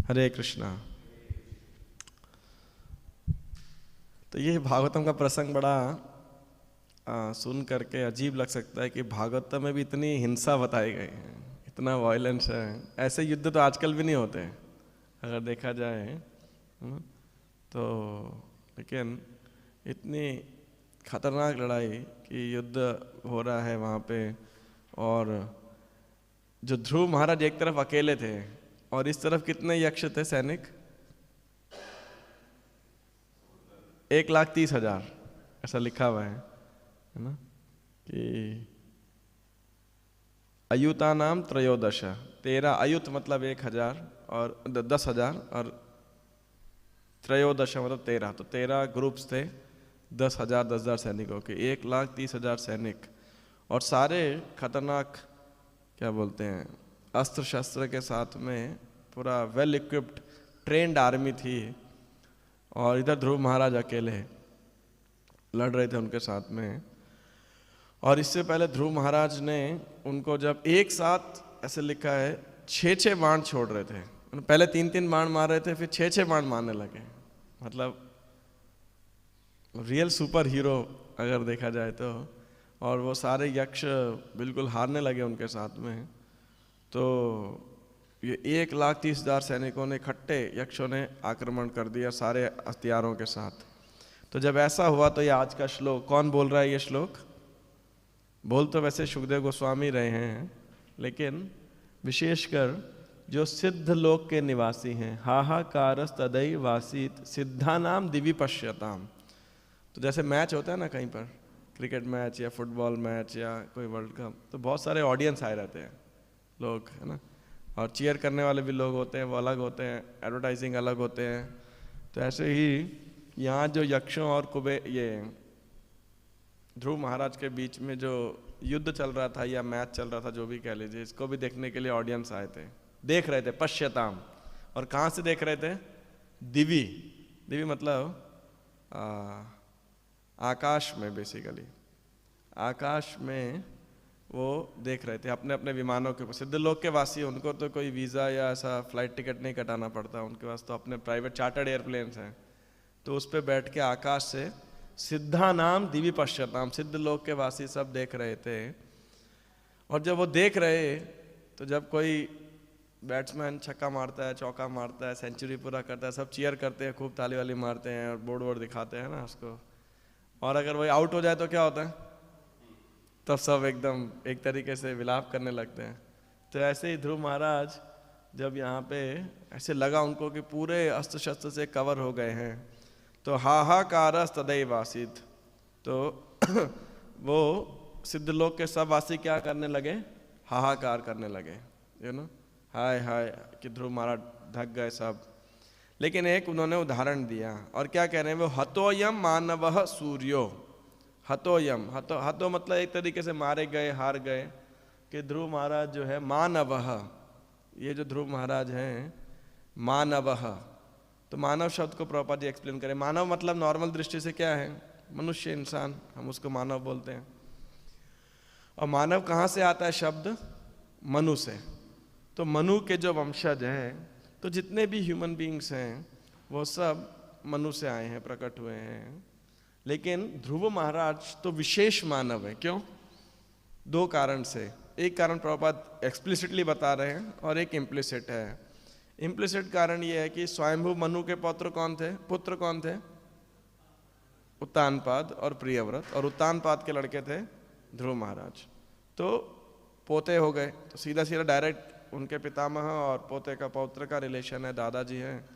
हरे कृष्णा। तो ये भागवतम का प्रसंग बड़ा सुन करके अजीब लग सकता है कि भागवतम में भी इतनी हिंसा बताई गई है, इतना वायलेंस है। ऐसे युद्ध तो आजकल भी नहीं होते अगर देखा जाए तो, लेकिन इतनी खतरनाक लड़ाई कि युद्ध हो रहा है वहाँ पे। और जो ध्रुव महाराज एक तरफ अकेले थे और इस तरफ कितने यक्ष थे सैनिक? 1,30,000 ऐसा लिखा हुआ है ना कि अयुता नाम त्रयोदश, 13 अयुत मतलब 1,000 और 10,000 और त्रयोदश मतलब 13, तो 13 ग्रुप्स थे 10,000 10,000 सैनिकों के, 1,30,000 सैनिक। और सारे खतरनाक क्या बोलते हैं अस्त्र शस्त्र के साथ में, पूरा वेल इक्विप्ड ट्रेंड आर्मी थी। और इधर ध्रुव महाराज अकेले लड़ रहे थे उनके साथ में। और इससे पहले ध्रुव महाराज ने उनको जब एक साथ, ऐसे लिखा है, 6-6 बाण छोड़ रहे थे। पहले 3-3 बाण मार रहे थे, फिर 6-6 बाण मारने लगे। मतलब रियल सुपर हीरो अगर देखा जाए तो। और वो सारे यक्ष बिल्कुल हारने लगे उनके साथ में। तो ये 1,30,000 सैनिकों ने, इकट्ठे यक्षों ने आक्रमण कर दिया सारे हथियारों के साथ। तो जब ऐसा हुआ तो ये आज का श्लोक, कौन बोल रहा है ये श्लोक? बोल तो वैसे सुखदेव गोस्वामी रहे हैं, लेकिन विशेषकर जो सिद्ध लोक के निवासी हैं, हाहाकारस तदै वासित सिद्धानाम दिवि पश्यताम। तो जैसे मैच होता है ना कहीं पर, क्रिकेट मैच या फुटबॉल मैच या कोई वर्ल्ड कप, तो बहुत सारे ऑडियंस आए रहते हैं लोग, है ना। और चीयर करने वाले भी लोग होते हैं, वो अलग होते हैं, एडवर्टाइजिंग अलग होते हैं। तो ऐसे ही यहाँ जो यक्षों और ये ध्रुव महाराज के बीच में जो युद्ध चल रहा था या मैच चल रहा था, जो भी कह लीजिए, इसको भी देखने के लिए ऑडियंस आए थे, देख रहे थे। पश्यताम, और कहाँ से देख रहे थे? दिवी। दिवी मतलब आकाश में, बेसिकली आकाश में वो देख रहे थे अपने अपने विमानों के ऊपर। सिद्ध लोक के वासी, उनको तो कोई वीज़ा या ऐसा फ्लाइट टिकट नहीं कटाना पड़ता, उनके पास तो अपने प्राइवेट चार्टर्ड एयरप्लेन्स हैं। तो उस पर बैठ के आकाश से सिद्धा नाम दिवी पश्यताम, सिद्ध लोक के वासी सब देख रहे थे। और जब वो देख रहे, तो जब कोई बैट्समैन छक्का मारता है, चौका मारता है, सेंचुरी पूरा करता है, सब चीयर करते हैं, खूब ताली वाली मारते हैं और बोर्ड वोर्ड दिखाते हैं ना उसको। और अगर वही आउट हो जाए तो क्या होता है? तब सब एकदम एक तरीके से विलाप करने लगते हैं। तो ऐसे ही ध्रुव महाराज जब यहाँ पे ऐसे लगा उनको कि पूरे अस्त्र शस्त्र से कवर हो गए हैं, तो हाहाकारस तदैव आसीत्, तो वो सिद्ध लोक के सब वासी क्या करने लगे? हाहाकार करने लगे, यू नो, हाय हाय कि ध्रुव महाराज ढक गए सब। लेकिन एक उन्होंने उदाहरण दिया, और क्या कह रहे हैं वो? हतोयम मानवः सूर्यो। हतोयम, हतो मतलब एक तरीके से मारे गए, हार गए। कि ध्रुव महाराज जो है मानवः, ये जो ध्रुव महाराज हैं मानवः, तो मानव शब्द को प्रॉपर जी एक्सप्लेन करें। मानव मतलब नॉर्मल दृष्टि से क्या है? मनुष्य, इंसान, हम उसको मानव बोलते हैं। और मानव कहाँ से आता है शब्द? मनु से। तो मनु के जो वंशज हैं, तो जितने भी ह्यूमन बीइंग्स हैं वो सब मनु से आए हैं, प्रकट हुए हैं। लेकिन ध्रुव महाराज तो विशेष मानव है। क्यों? 2 कारण से। एक कारण प्रभुपाद एक्सप्लिसिटली बता रहे हैं और एक इम्प्लिसिट है। इम्प्लिसिट कारण ये है कि स्वयंभू मनु के पुत्र कौन थे? उत्तानपाद और प्रियव्रत, और उत्तानपाद के लड़के थे ध्रुव महाराज। तो पोते हो गए, तो सीधा सीधा डायरेक्ट उनके पितामह और पोते का पौत्र का रिलेशन है, दादाजी हैं,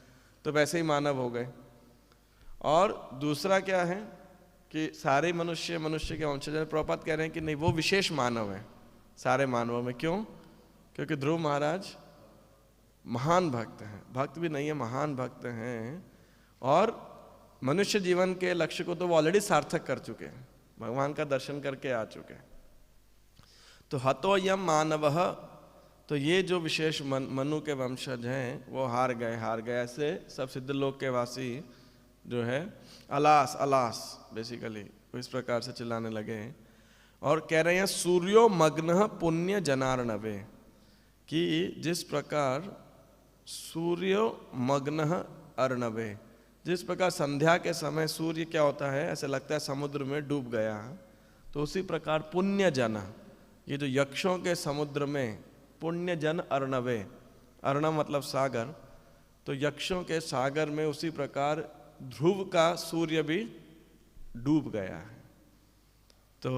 तो वैसे ही मानव हो गए। और दूसरा क्या है कि सारे मनुष्य के वंशज। प्रभुपाद कह रहे हैं कि नहीं, वो विशेष मानव है सारे मानवों में। क्यों? क्योंकि ध्रुव महाराज महान भक्त हैं, भक्त भी नहीं है, महान भक्त हैं। और मनुष्य जीवन के लक्ष्य को तो वो ऑलरेडी सार्थक कर चुके हैं, भगवान का दर्शन करके आ चुके हैं। तो हतोयम मानवः, तो ये जो विशेष मनु के वंशज हैं वो हार गए। ऐसे सब सिद्ध लोक के वासी जो है अलास बेसिकली इस प्रकार से चिल्लाने लगे। और कह रहे हैं सूर्यो मग्न पुण्य जनार्णवे, कि जिस प्रकार सूर्यो मग्नः अर्णवे, जिस प्रकार संध्या के समय सूर्य क्या होता है, ऐसे लगता है समुद्र में डूब गया, तो उसी प्रकार पुण्य जन, ये जो यक्षों के समुद्र में पुण्य जन अर्णवे, अर्णव मतलब सागर, तो यक्षों के सागर में उसी प्रकार ध्रुव का सूर्य भी डूब गया है। तो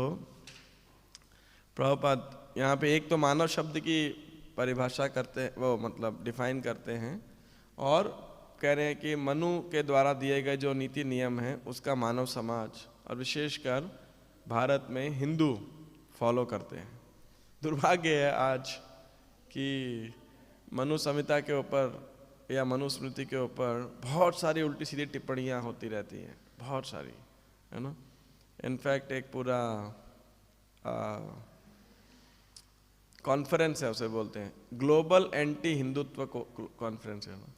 प्रभुपाद यहाँ पे एक तो मानव शब्द की परिभाषा करते, वो मतलब डिफाइन करते हैं, और कह रहे हैं कि मनु के द्वारा दिए गए जो नीति नियम हैं उसका मानव समाज और विशेषकर भारत में हिंदू फॉलो करते हैं। दुर्भाग्य है आज कि मनु संहिता के ऊपर या मनुस्मृति के ऊपर बहुत सारी उल्टी सीधी टिप्पणियाँ होती रहती हैं, बहुत सारी, है ना। इनफैक्ट एक पूरा कॉन्फ्रेंस है, उसे बोलते हैं ग्लोबल एंटी हिंदुत्व कॉन्फ्रेंस, है ना।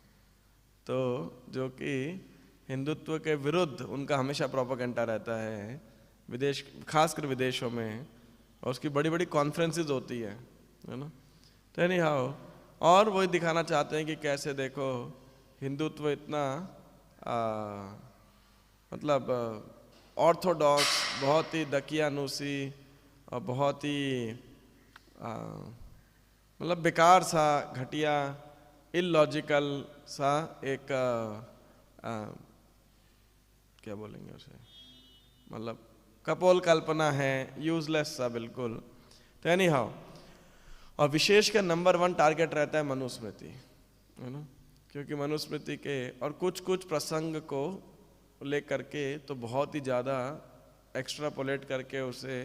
तो जो कि हिंदुत्व के विरुद्ध उनका हमेशा प्रोपेगेंडा रहता है विदेश, खासकर विदेशों में, और उसकी बड़ी बड़ी कॉन्फ्रेंसेस होती है ना। तो एनी हाउ, और वही दिखाना चाहते हैं कि कैसे देखो हिंदुत्व इतना मतलब ऑर्थोडॉक्स, बहुत ही दकियानूसी और बहुत ही मतलब बेकार सा, घटिया, इलॉजिकल सा एक क्या बोलेंगे उसे, मतलब कपोल कल्पना है, यूजलेस सा बिल्कुल। तो एनी हाउ, और विशेषकर नंबर 1 टारगेट रहता है मनुस्मृति, है ना, क्योंकि मनुस्मृति के और कुछ कुछ प्रसंग को लेकर के तो बहुत ही ज़्यादा एक्स्ट्रापोलेट करके उसे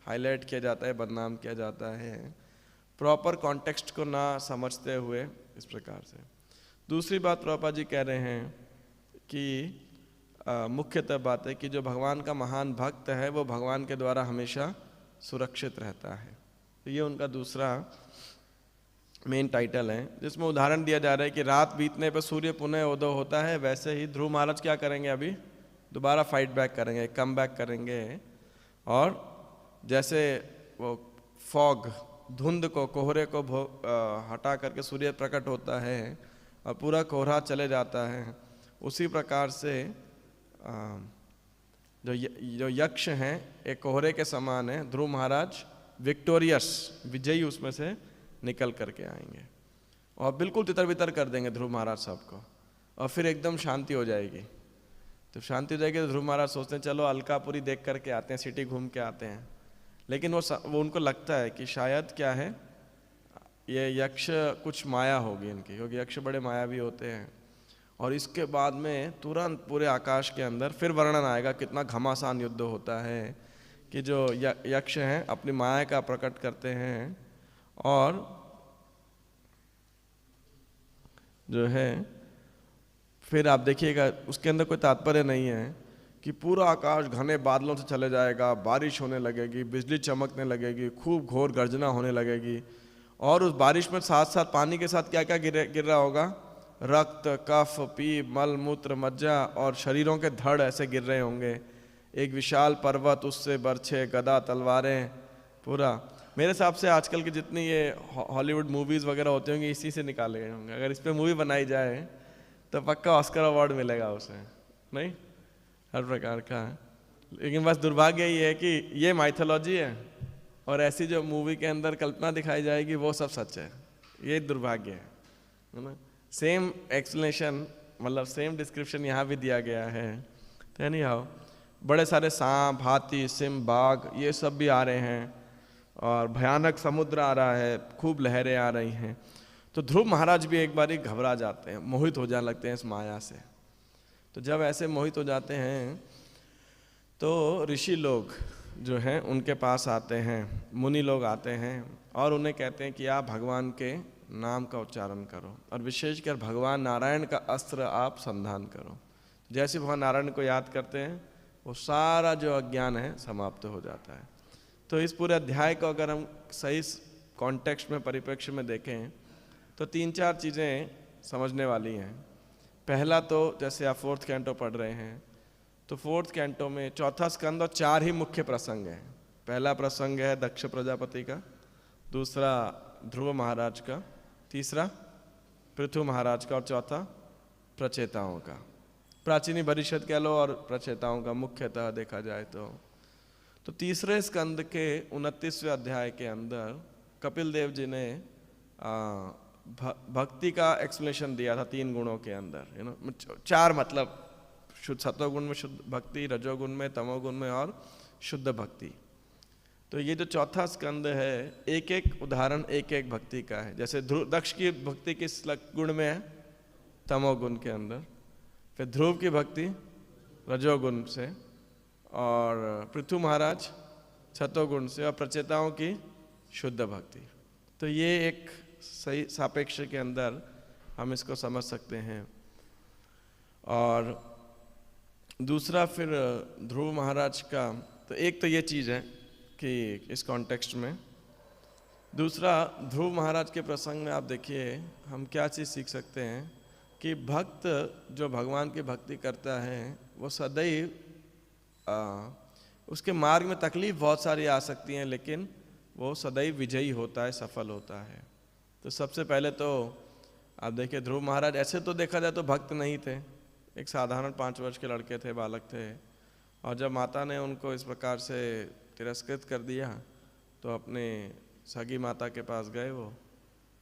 हाईलाइट किया जाता है, बदनाम किया जाता है, प्रॉपर कॉन्टेक्स्ट को ना समझते हुए, इस प्रकार से। दूसरी बात प्रभुपाद जी कह रहे हैं कि मुख्यतः बात है कि जो भगवान का महान भक्त है वो भगवान के द्वारा हमेशा सुरक्षित रहता है। तो ये उनका दूसरा मेन टाइटल है, जिसमें उदाहरण दिया जा रहा है कि रात बीतने पर सूर्य पुनः उदय होता है, वैसे ही ध्रुव महाराज क्या करेंगे, अभी दोबारा फाइट बैक करेंगे, कम बैक करेंगे, और जैसे वो फॉग, धुंध को, कोहरे को हटा करके सूर्य प्रकट होता है और पूरा कोहरा चले जाता है, उसी प्रकार से जो यक्ष हैं एक कोहरे के समान है, ध्रुव महाराज विक्टोरियस, विजयी उसमें से निकल करके आएंगे और बिल्कुल तितर बितर कर देंगे ध्रुव महाराज साहब को, और फिर एकदम शांति हो जाएगी। तो शांति हो जाएगी तो ध्रुव महाराज सोचते हैं चलो अलकापुरी देख करके आते हैं, सिटी घूम के आते हैं, लेकिन वो उनको लगता है कि शायद क्या है, ये यक्ष कुछ माया होगी इनकी, क्योंकि यक्ष बड़े मायावी होते हैं। और इसके बाद में तुरंत पूरे आकाश के अंदर फिर वर्णन आएगा कितना घमासान युद्ध होता है कि जो यक्ष हैं अपनी माया का प्रकट करते हैं, और जो है फिर आप देखिएगा उसके अंदर कोई तात्पर्य नहीं है कि पूरा आकाश घने बादलों से चले जाएगा, बारिश होने लगेगी, बिजली चमकने लगेगी, खूब घोर गर्जना होने लगेगी, और उस बारिश में साथ साथ पानी के साथ क्या क्या गिर रहा होगा, रक्त, कफ, पीप, मल, मूत्र, मज्जा और शरीरों के धड़ ऐसे गिर रहे होंगे, एक विशाल पर्वत, उससे बर्छे, गदा, तलवारें, पूरा। मेरे हिसाब से आजकल की जितनी ये हॉलीवुड मूवीज़ वगैरह होती होंगी इसी से निकाले गए होंगे। अगर इस पर मूवी बनाई जाए तो पक्का ऑस्कर अवार्ड मिलेगा उसे, नहीं, हर प्रकार का। लेकिन बस दुर्भाग्य ये है कि ये माइथोलॉजी है और ऐसी जो मूवी के अंदर कल्पना दिखाई जाएगी वो सब सच है, ये दुर्भाग्य है ना। सेम एक्सप्लेनेशन, मतलब सेम डिस्क्रिप्शन यहाँ भी दिया गया है। तो एनी हाउ, बड़े सारे सांप, हाथी, सिंह, बाघ, ये सब भी आ रहे हैं और भयानक समुद्र आ रहा है, खूब लहरें आ रही हैं। तो ध्रुव महाराज भी एक बारी घबरा जाते हैं, मोहित हो जाने लगते हैं इस माया से। तो जब ऐसे मोहित हो जाते हैं तो ऋषि लोग जो हैं उनके पास आते हैं, मुनि लोग आते हैं और उन्हें कहते हैं कि आप भगवान के नाम का उच्चारण करो और विशेषकर भगवान नारायण का अस्त्र आप संधान करो। जैसे भगवान नारायण को याद करते हैं वो सारा जो अज्ञान है समाप्त हो जाता है। तो इस पूरे अध्याय को अगर हम सही कॉन्टेक्स्ट में, परिप्रेक्ष्य में देखें तो 3-4 चीज़ें समझने वाली हैं। पहला तो जैसे आप 4th कैंटो पढ़ रहे हैं तो 4th कैंटो में 4था स्कंद और 4 ही मुख्य प्रसंग हैं। पहला प्रसंग है दक्ष प्रजापति का, दूसरा ध्रुव महाराज का, तीसरा पृथु महाराज का, और चौथा प्रचेताओं का। प्राचीनी परिषद कह लो और प्रचेताओं का मुख्यतः देखा जाए तो तीसरे स्कंद के 29वें अध्याय के अंदर कपिल देव जी ने भक्ति का एक्सप्लेनेशन दिया था 3 गुणों के अंदर, 4 मतलब शुद्ध सत्वगुण में शुद्ध भक्ति, रजोगुण में, तमोगुण में और शुद्ध भक्ति। तो ये जो चौथा स्कंद है, एक एक उदाहरण एक एक भक्ति का है। जैसे दक्ष की भक्ति किस गुण में है? तमोगुण के अंदर। फिर ध्रुव की भक्ति रजोगुण से, और पृथु महाराज सतोगुण से, और प्रचेताओं की शुद्ध भक्ति। तो ये एक सही सापेक्ष के अंदर हम इसको समझ सकते हैं। और दूसरा फिर ध्रुव महाराज का, तो एक तो ये चीज़ है कि इस कॉन्टेक्स्ट में। दूसरा, ध्रुव महाराज के प्रसंग में आप देखिए हम क्या चीज़ सीख सकते हैं कि भक्त जो भगवान की भक्ति करता है वो सदैव उसके मार्ग में तकलीफ बहुत सारी आ सकती हैं, लेकिन वो सदैव विजयी होता है, सफल होता है। तो सबसे पहले तो आप देखिए ध्रुव महाराज ऐसे तो देखा जाए तो भक्त नहीं थे, एक साधारण 5 वर्ष के लड़के थे, बालक थे। और जब माता ने उनको इस प्रकार से तिरस्कृत कर दिया तो अपने सगी माता के पास गए वो,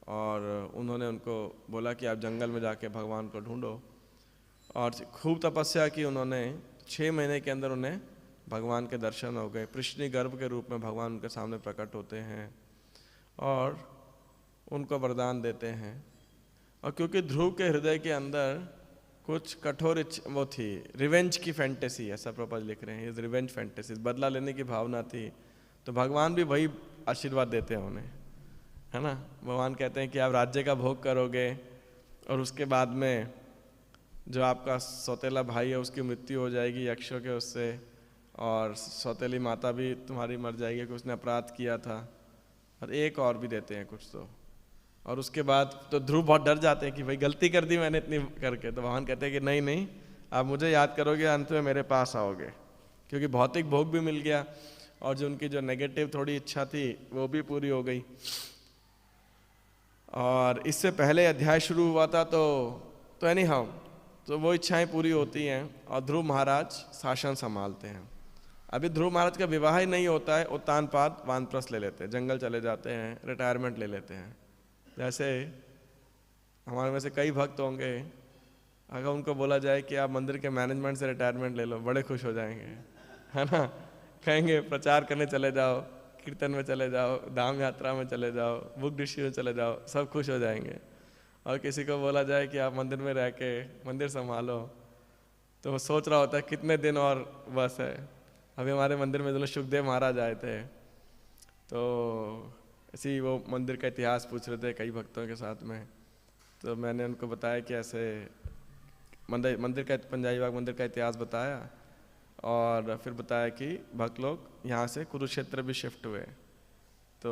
और उन्होंने उनको बोला कि आप जंगल में जाके भगवान को ढूंढो। और खूब तपस्या की उन्होंने। 6 महीने के अंदर उन्हें भगवान के दर्शन हो गए। प्रश्नि गर्भ के रूप में भगवान उनके सामने प्रकट होते हैं और उनको वरदान देते हैं। और क्योंकि ध्रुव के हृदय के अंदर कुछ कठोर वो थी, रिवेंज की फैंटेसी, ऐसा प्रॉपर लिख रहे हैं, रिवेंज फैंटेसी, बदला लेने की भावना थी। तो भगवान भी वही आशीर्वाद देते हैं उन्हें, है ना। भगवान कहते हैं कि आप राज्य का भोग करोगे और उसके बाद में जो आपका सौतेला भाई है उसकी मृत्यु हो जाएगी यक्षों के उससे, और सौतेली माता भी तुम्हारी मर जाएगी कि उसने अपराध किया था, और एक और भी देते हैं कुछ तो। और उसके बाद तो ध्रुव बहुत डर जाते हैं कि भाई गलती कर दी मैंने इतनी करके। तो भगवान कहते हैं कि नहीं नहीं, आप मुझे याद करोगे, अंत में मेरे पास आओगे, क्योंकि भौतिक भोग भी मिल गया और जो उनकी जो नेगेटिव थोड़ी इच्छा थी वो भी पूरी हो गई। और इससे पहले अध्याय शुरू हुआ था तो एनी हाउ तो वो इच्छाएं पूरी होती हैं और ध्रुव महाराज शासन संभालते हैं। अभी ध्रुव महाराज का विवाह ही नहीं होता है, उत्तानपाद वानप्रस्थ ले लेते हैं, जंगल चले जाते हैं, रिटायरमेंट ले लेते हैं। जैसे हमारे में से कई भक्त होंगे, अगर उनको बोला जाए कि आप मंदिर के मैनेजमेंट से रिटायरमेंट ले लो, बड़े खुश हो जाएंगे, है ना। कहेंगे प्रचार करने चले जाओ, कीर्तन में चले जाओ, धाम यात्रा में चले जाओ, बुक डिस्ट्री में चले जाओ, सब खुश हो जाएंगे। और किसी को बोला जाए कि आप मंदिर में रह के मंदिर संभालो, तो वो सोच रहा होता है कितने दिन और बस है। अभी हमारे मंदिर में जो सुखदेव महाराज आए थे, तो ऐसे ही वो मंदिर का इतिहास पूछ रहे थे कई भक्तों के साथ में। तो मैंने उनको बताया कि ऐसे मंदिर का, पंजाबी बाग मंदिर का इतिहास बताया, और फिर बताया कि भक्त लोग यहाँ से कुरुक्षेत्र भी शिफ्ट हुए। तो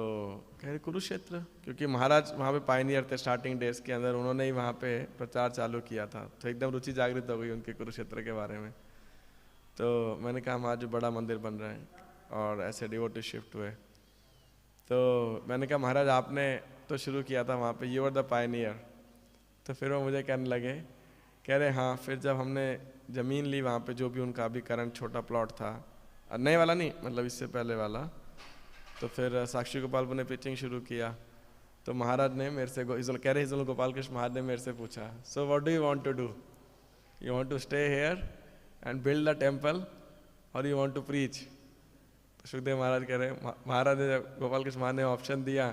कह रहे कुरुक्षेत्र, क्योंकि महाराज वहाँ पे पायनियर थे स्टार्टिंग डेज के अंदर, उन्होंने ही वहाँ पे प्रचार चालू किया था। तो एकदम रुचि जागृत हो गई उनके कुरुक्षेत्र के बारे में। तो मैंने कहा वहाँ जो बड़ा मंदिर बन रहा है और ऐसे डिवोटी शिफ्ट हुए। तो मैंने कहा महाराज आपने तो शुरू किया था वहाँ पे, यू आर द पायनियर। तो फिर वो मुझे कहने लगे, कह रहे हाँ, फिर जब हमने ज़मीन ली वहाँ पे, जो भी उनका अभी करंट छोटा प्लॉट था, नए वाला नहीं मतलब इससे पहले वाला, तो फिर साक्षी गोपाल ने पिचिंग शुरू किया। तो महाराज ने मेरे से कह रहे हिजल गोपाल कृष्ण महाराज ने मेरे से पूछा, so what do you want to do, you want to stay here and build the temple और यू वांट टू प्रीच। तो सुखदेव महाराज कह रहे, महाराज ने जब गोपाल कृष्ण महाराज ने ऑप्शन दिया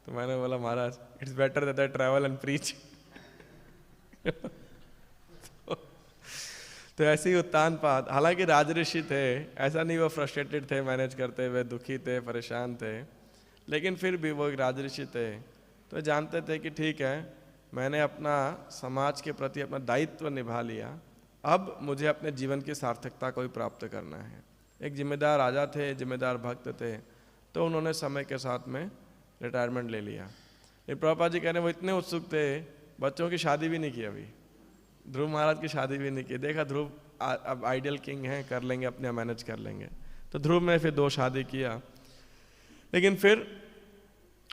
तो मैंने बोला Maharaj it's better that I travel and preach. तो ऐसे ही उत्तानपाद, हालांकि राजऋषि थे, ऐसा नहीं वो फ्रस्ट्रेटेड थे मैनेज करते हुए, दुखी थे, परेशान थे, लेकिन फिर भी वो एक राजऋषि थे। तो जानते थे कि ठीक है, मैंने अपना समाज के प्रति अपना दायित्व निभा लिया, अब मुझे अपने जीवन की सार्थकता को भी प्राप्त करना है। एक जिम्मेदार राजा थे, जिम्मेदार भक्त थे, तो उन्होंने समय के साथ में रिटायरमेंट ले लिया। ये प्रभुपाद जी कह रहे हैं वो इतने उत्सुक थे, बच्चों की शादी भी नहीं की अभी, ध्रुव महाराज की शादी भी नहीं की। देखा ध्रुव अब आइडियल किंग हैं, कर लेंगे अपने, मैनेज कर लेंगे। तो ध्रुव ने फिर 2 शादी किया, लेकिन फिर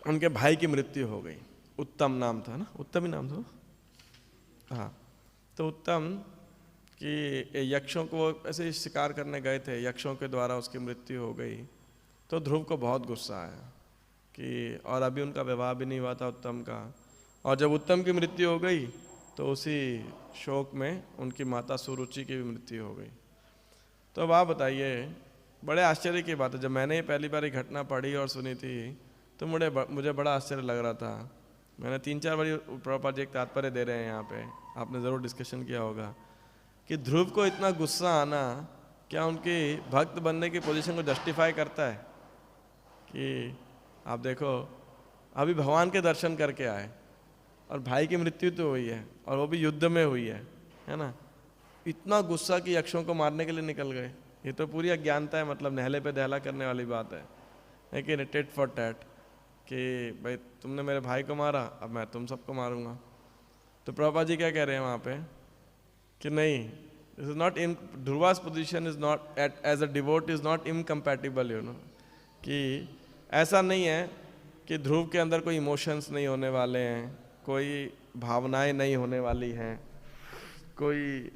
उनके भाई की मृत्यु हो गई। उत्तम नाम था ना, उत्तम ही नाम था, हाँ, तो उत्तम कि यक्षों को ऐसे ही शिकार करने गए थे, यक्षों के द्वारा उसकी मृत्यु हो गई। तो ध्रुव को बहुत गुस्सा आया कि, और अभी उनका विवाह भी नहीं हुआ था उत्तम का, और जब उत्तम की मृत्यु हो गई तो उसी शोक में उनकी माता सुरुचि की भी मृत्यु हो गई। तो अब आप बताइए, बड़े आश्चर्य की बात है, जब मैंने पहली बार ये घटना पढ़ी और सुनी थी तो मुझे बड़ा आश्चर्य लग रहा था। मैंने 3-4 बार प्रभुपाद जी एक तात्पर्य दे रहे हैं यहाँ पे, आपने ज़रूर डिस्कशन किया होगा कि ध्रुव को इतना गुस्सा आना क्या उनकी भक्त बनने की पोजीशन को जस्टिफाई करता है? कि आप देखो, अभी भगवान के दर्शन करके आए और भाई की मृत्यु तो हुई है, और वो भी युद्ध में हुई है ना, इतना गुस्सा कि यक्षों को मारने के लिए निकल गए। ये तो पूरी अज्ञानता है, मतलब नहले पे दहला करने वाली बात है, लेकिन टिट फॉर टैट कि भाई तुमने मेरे भाई को मारा, अब मैं तुम सबको मारूंगा। तो प्रभुपाद जी क्या कह रहे हैं वहाँ पे कि नहीं, this is not in, Dhruva's position is not as a devotee is not incompatible, you know, कि ऐसा नहीं है कि ध्रुव के अंदर कोई इमोशंस नहीं होने वाले हैं, कोई भावनाएं नहीं होने वाली हैं, कोई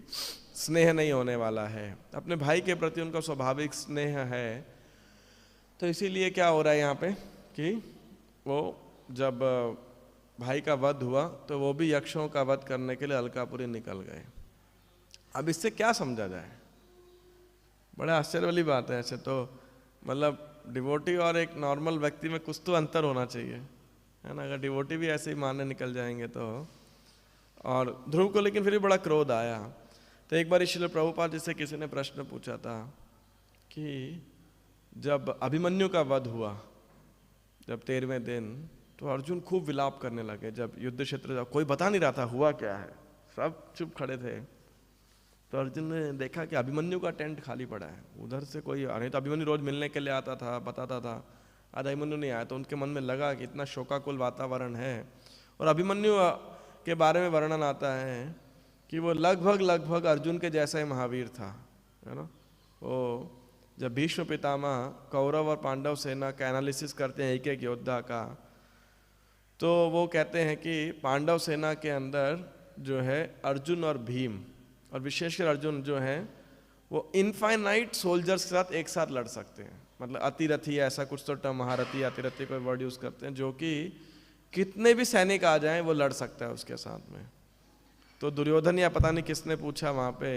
स्नेह नहीं होने वाला है, अपने भाई के प्रति उनका स्वाभाविक स्नेह है। तो इसीलिए क्या हो रहा है यहाँ पे कि वो जब भाई का वध हुआ तो वो भी यक्षों का वध करने के लिए अलकापुरी निकल गए। अब इससे क्या समझा जाए? बड़ा आश्चर्य वाली बात है। ऐसे तो मतलब डिवोटी और एक नॉर्मल व्यक्ति में कुछ तो अंतर होना चाहिए, है ना। अगर डिवोटी भी ऐसे ही मारने निकल जाएंगे तो। और ध्रुव को लेकिन फिर भी बड़ा क्रोध आया। तो एक बार श्रील प्रभुपाद जी से किसी ने प्रश्न पूछा था कि जब अभिमन्यु का वध हुआ, जब 13वें दिन, तो अर्जुन खूब विलाप करने लगे। जब युद्ध क्षेत्र कोई बता नहीं रहा था हुआ क्या है, सब चुप खड़े थे। तो अर्जुन ने देखा कि अभिमन्यु का टेंट खाली पड़ा है, उधर से कोई, नहीं तो अभिमन्यु रोज मिलने के लिए आता था, बताता था, आज अभिमन्यु नहीं आया। तो उनके मन में लगा कि इतना शोकाकुल वातावरण है। और अभिमन्यु के बारे में वर्णन आता है कि वो लगभग अर्जुन के जैसा ही महावीर था, है ना। वो जब भीष्म पितामह कौरव और पांडव सेना का एनालिसिस करते हैं एक एक योद्धा का, तो वो कहते हैं कि पांडव सेना के अंदर जो है अर्जुन और भीम, और विशेषकर अर्जुन जो है वो इनफाइनाइट सोल्जर्स के साथ एक साथ लड़ सकते हैं। मतलब अतिरथी, ऐसा कुछ तो टर्म, महारथी अतिरथी कोई वर्ड यूज करते हैं, जो कि कितने भी सैनिक आ जाएं वो लड़ सकता है उसके साथ में। तो दुर्योधन या पता नहीं किसने पूछा वहां पे,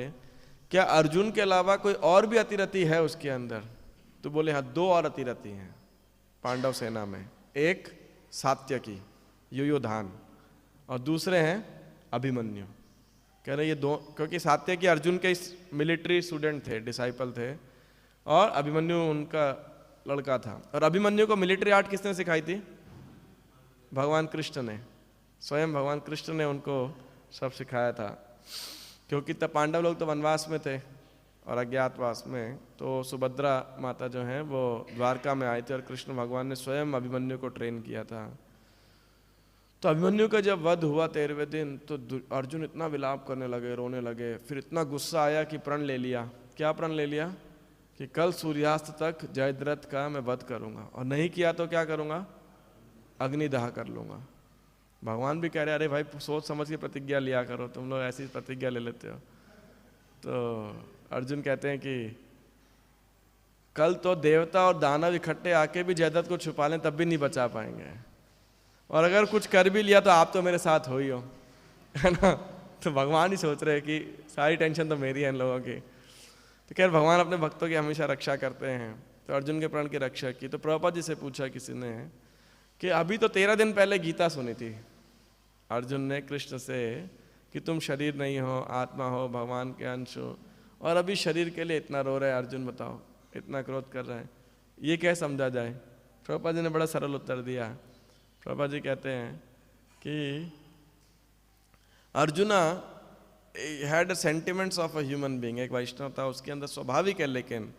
क्या अर्जुन के अलावा कोई और भी अतिरथी है उसके अंदर? तो बोले हाँ, 2 और अतिरथी हैं पांडव सेना में, एक सात्यकी युयुधान और दूसरे हैं अभिमन्यु। कह रहे ये 2, क्योंकि सात्यकी अर्जुन के मिलिट्री स्टूडेंट थे, डिसाइपल थे, और अभिमन्यु उनका लड़का था। और अभिमन्यु को मिलिट्री आर्ट किसने सिखाई थी? भगवान कृष्ण ने, स्वयं भगवान कृष्ण ने उनको सब सिखाया था। क्योंकि तब पांडव लोग तो वनवास में थे और अज्ञातवास में, तो सुभद्रा माता जो हैं वो द्वारका में आए थे और कृष्ण भगवान ने स्वयं अभिमन्यु को ट्रेन किया था। तो अभिमन्यु का जब वध हुआ 13वें दिन, तो अर्जुन इतना विलाप करने लगे, रोने लगे। फिर इतना गुस्सा आया कि प्रण ले लिया। क्या प्रण ले लिया? कि कल सूर्यास्त तक जयद्रथ का मैं वध करूंगा, और नहीं किया तो क्या करूंगा? अग्निदाह कर लूंगा। भगवान भी कह रहे, अरे भाई सोच समझ के प्रतिज्ञा लिया करो, तुम लोग ऐसी प्रतिज्ञा ले लेते हो। तो अर्जुन कहते हैं कि कल तो देवता और दानव इकट्ठे आके भी जयद्रथ को छुपा लें तब भी नहीं बचा पाएंगे, और अगर कुछ कर भी लिया तो आप तो मेरे साथ हो ही हो, है ना। तो भगवान ही सोच रहे कि सारी टेंशन तो मेरी है इन लोगों की। तो खैर भगवान अपने भक्तों की हमेशा रक्षा करते हैं। तो अर्जुन के प्रण की रक्षा की। तो प्रभुपाद जी से पूछा किसी ने कि अभी तो 13 दिन पहले गीता सुनी थी अर्जुन ने कृष्ण से कि तुम शरीर नहीं हो, आत्मा हो, भगवान के अंश हो, और अभी शरीर के लिए इतना रो रहा है अर्जुन, बताओ, इतना क्रोध कर रहा है, ये क्या समझा जाए? प्रभुपाद जी ने बड़ा सरल उत्तर दिया। प्रभुपाद जी कहते हैं कि arjuna had sentiments of a human being. एक वैष्णव था, उसके अंदर स्वाभाविक है, लेकिन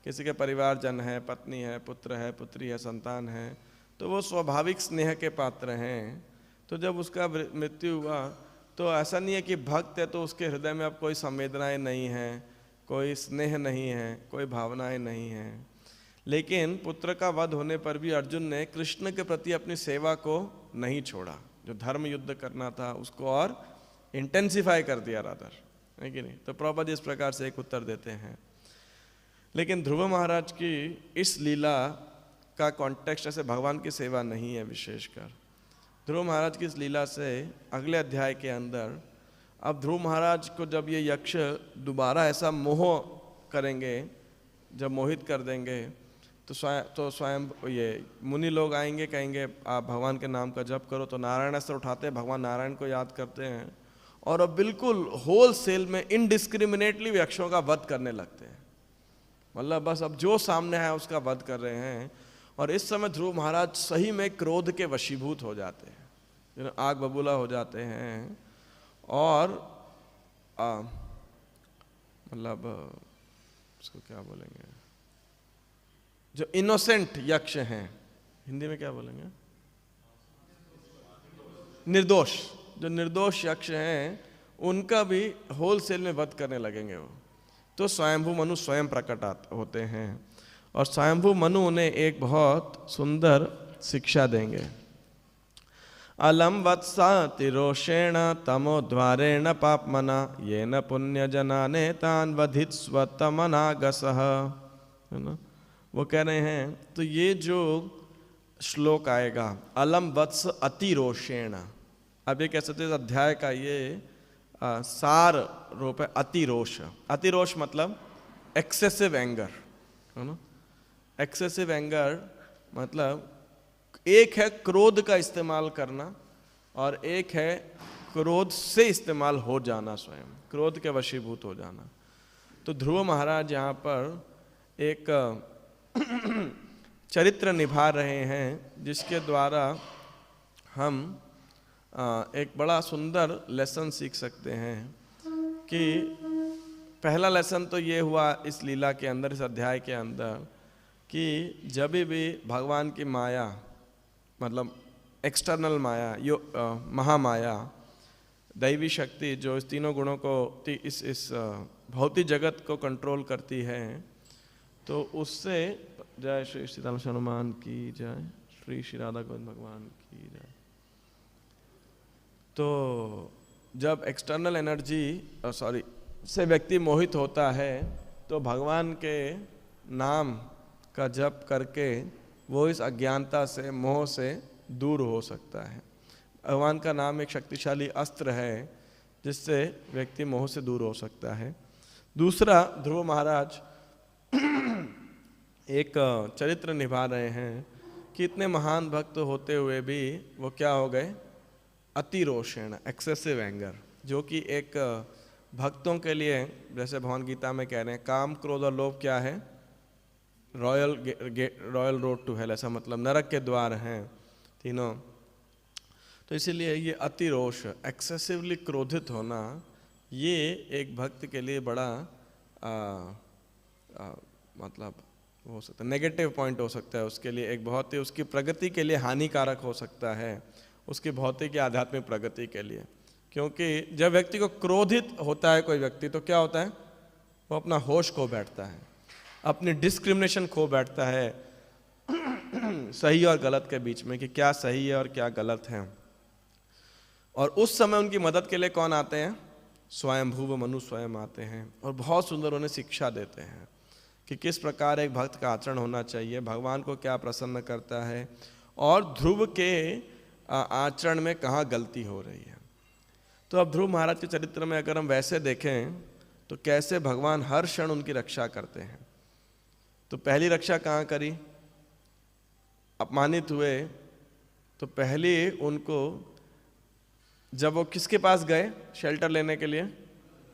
किसी के परिवारजन है, पत्नी है, पुत्र है, पुत्री है, संतान है, तो वो स्वाभाविक स्नेह के पात्र हैं। तो जब उसका मृत्यु हुआ तो ऐसा नहीं है कि भक्त है तो उसके हृदय में अब कोई संवेदनाएं नहीं हैं, कोई स्नेह नहीं है, कोई भावनाएं नहीं हैं। लेकिन पुत्र का वध होने पर भी अर्जुन ने कृष्ण के प्रति अपनी सेवा को नहीं छोड़ा। जो धर्म युद्ध करना था उसको और इंटेंसिफाई कर दिया रादर, है कि नहीं। तो प्रभुपाद जी इस प्रकार से एक उत्तर देते हैं। लेकिन ध्रुव महाराज की इस लीला का कॉन्टेक्स्ट ऐसे भगवान की सेवा नहीं है विशेषकर। ध्रुव महाराज की इस लीला से अगले अध्याय के अंदर अब ध्रुव महाराज को जब ये यक्ष दोबारा ऐसा मोह करेंगे, जब मोहित कर देंगे, तो स्वयं ये मुनि लोग आएंगे, कहेंगे आप भगवान के नाम का जप करो। तो नारायण अस्त्र उठाते हैं, भगवान नारायण को याद करते हैं और अब बिल्कुल होल सेल में इनडिस्क्रिमिनेटली यक्षों का वध करने लगते हैं। मतलब बस अब जो सामने है उसका वध कर रहे हैं। और इस समय ध्रुव महाराज सही में क्रोध के वशीभूत हो जाते हैं, आग बबूला हो जाते हैं। और मतलब उसको क्या बोलेंगे, जो इनोसेंट यक्ष हैं, हिंदी में क्या बोलेंगे, निर्दोष, जो निर्दोष यक्ष हैं उनका भी होलसेल में वध करने लगेंगे वो। तो स्वयंभू मनु स्वयं प्रकट होते हैं और स्वयंभू मनु उन्हें एक बहुत सुंदर शिक्षा देंगे। अलम वत्सा तिरोषेण तमोद्वारेण पापमना येन पुण्यजनाने तान वधित स्वतमनागसः, है ना। वो कह रहे हैं, तो ये जो श्लोक आएगा अलम वत्स अतिरोषेण, अब ये कह सकते हैं अध्याय का ये सार रूप है अतिरोष। अतिरोष मतलब एक्सेसिव एंगर, है ना। एक्सेसिव एंगर मतलब एक है क्रोध का इस्तेमाल करना और एक है क्रोध से इस्तेमाल हो जाना, स्वयं क्रोध के वशीभूत हो जाना। तो ध्रुव महाराज यहाँ पर एक चरित्र निभा रहे हैं जिसके द्वारा हम एक बड़ा सुंदर लेसन सीख सकते हैं। कि पहला लेसन तो ये हुआ इस लीला के अंदर, इस अध्याय के अंदर, कि जब भी भगवान की माया मतलब एक्सटर्नल माया, महामाया, दैवी शक्ति जो इस तीनों गुणों को, इस भौतिक जगत को कंट्रोल करती है, तो उससे, जय श्री सीताराम हनुमान की जय, श्री श्री राधा गोविंद भगवान की जय। तो जब एक्सटर्नल एनर्जी से व्यक्ति मोहित होता है तो भगवान के नाम का जप करके वो इस अज्ञानता से, मोह से दूर हो सकता है। भगवान का नाम एक शक्तिशाली अस्त्र है जिससे व्यक्ति मोह से दूर हो सकता है। दूसरा, ध्रुव महाराज एक चरित्र निभा रहे हैं कि इतने महान भक्त होते हुए भी वो क्या हो गए, अतिरोषेण, एक्सेसिव एंगर, जो कि एक भक्तों के लिए, जैसे भगवान गीता में कह रहे हैं, काम क्रोध और लोभ क्या है, रॉयल रोड टू हेल, ऐसा मतलब नरक के द्वार हैं तीनों। तो इसीलिए ये अतिरोष, एक्सेसिवली क्रोधित होना, ये एक भक्त के लिए बड़ा मतलब हो सकता है, नेगेटिव पॉइंट हो सकता है उसके लिए, एक बहुत ही उसकी प्रगति के लिए हानिकारक हो सकता है, उसकी भौतिक या आध्यात्मिक प्रगति के लिए। क्योंकि जब व्यक्ति को क्रोधित होता है कोई व्यक्ति, तो क्या होता है, वो अपना होश खो बैठता है, अपनी डिस्क्रिमिनेशन खो बैठता है सही और गलत के बीच में, कि क्या सही है और क्या गलत है। और उस समय उनकी मदद के लिए कौन आते हैं, स्वयंभू मनु स्वयं आते हैं और बहुत सुंदर उन्हें शिक्षा देते हैं कि किस प्रकार एक भक्त का आचरण होना चाहिए, भगवान को क्या प्रसन्न करता है और ध्रुव के आचरण में कहाँ गलती हो रही है। तो अब ध्रुव महाराज के चरित्र में अगर हम वैसे देखें तो कैसे भगवान हर क्षण उनकी रक्षा करते हैं। तो पहली रक्षा कहाँ करी, अपमानित हुए तो पहले उनको, जब वो किसके पास गए शेल्टर लेने के लिए,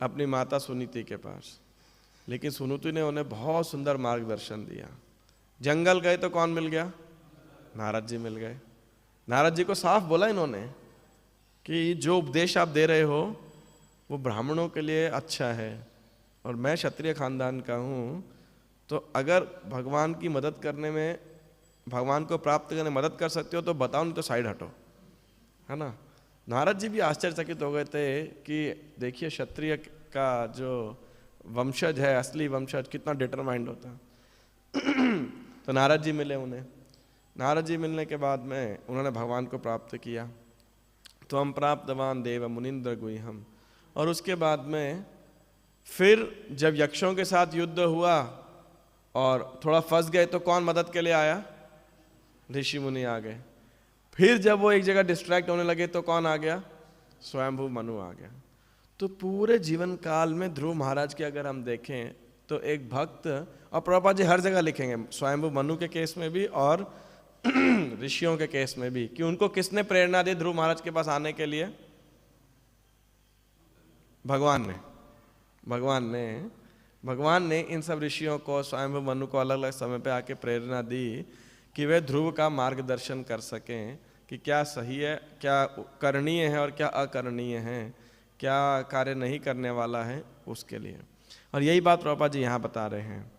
अपनी माता सुनीति के पास, लेकिन सुनीति ने उन्हें बहुत सुंदर मार्गदर्शन दिया। जंगल गए तो कौन मिल गया, नारद जी मिल गए। नारद जी को साफ बोला इन्होंने कि जो उपदेश आप दे रहे हो वो ब्राह्मणों के लिए अच्छा है और मैं क्षत्रिय खानदान का हूँ, तो अगर भगवान की मदद करने में, भगवान को प्राप्त करने में मदद कर सकते हो तो बताओ, नहीं तो साइड हटो, है ना। नारद जी भी आश्चर्यचकित हो गए थे कि देखिए क्षत्रिय का जो वंशज है, असली वंशज, कितना डिटरमाइंड होता है। तो नारद जी मिले उन्हें। नारद जी मिलने के बाद में उन्होंने भगवान को प्राप्त किया। त्वं प्राप्तवान देव मुनीन्द्र गुह्यम। और उसके बाद में फिर जब यक्षों के साथ युद्ध हुआ और थोड़ा फंस गए तो कौन मदद के लिए आया? ऋषि मुनि आ गए। फिर जब वो एक जगह डिस्ट्रैक्ट होने लगे तो कौन आ गया? स्वयंभू मनु आ गया। तो पूरे जीवन काल में ध्रुव महाराज के अगर हम देखें तो एक भक्त, और प्रभुपाद जी हर जगह लिखेंगे, स्वयंभू मनु के केस में भी और ऋषियों के केस में भी, कि उनको किसने प्रेरणा दी ध्रुव महाराज के पास आने के लिए? भगवान ने। भगवान ने इन सब ऋषियों को, स्वयंभू मनु को अलग अलग समय पे आके प्रेरणा दी कि वे ध्रुव का मार्गदर्शन कर सकें कि क्या सही है, क्या करणीय है और क्या अकरणीय है, क्या कार्य नहीं करने वाला है उसके लिए। और यही बात प्रभुपाद जी यहाँ बता रहे हैं।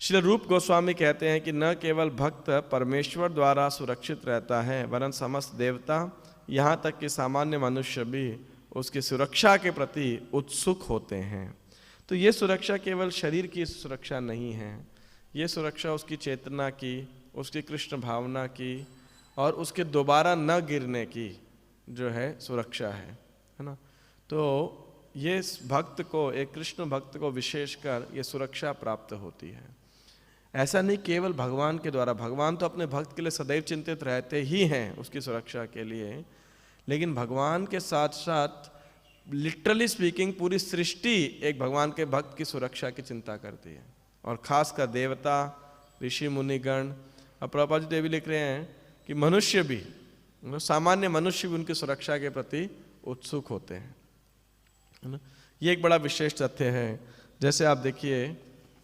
श्री रूप गोस्वामी कहते हैं कि न केवल भक्त परमेश्वर द्वारा सुरक्षित रहता है वरन समस्त देवता, यहाँ तक कि सामान्य मनुष्य भी उसकी सुरक्षा के प्रति उत्सुक होते हैं। तो ये सुरक्षा केवल शरीर की सुरक्षा नहीं है, ये सुरक्षा उसकी चेतना की, उसकी कृष्ण भावना की और उसके दोबारा न गिरने की जो है सुरक्षा है ना। तो ये भक्त को, एक कृष्ण भक्त को विशेषकर ये सुरक्षा प्राप्त होती है। ऐसा नहीं केवल भगवान के द्वारा, भगवान तो अपने भक्त के लिए सदैव चिंतित रहते ही हैं उसकी सुरक्षा के लिए, लेकिन भगवान के साथ साथ लिटरली स्पीकिंग पूरी सृष्टि एक भगवान के भक्त की सुरक्षा की चिंता करती है, और खासकर देवता, ऋषि मुनिगण। और प्रभुपाद जी देवी लिख रहे हैं कि मनुष्य भी, सामान्य मनुष्य भी उनकी सुरक्षा के प्रति उत्सुक होते हैं, है ना। ये एक बड़ा विशेष तथ्य है। जैसे आप देखिए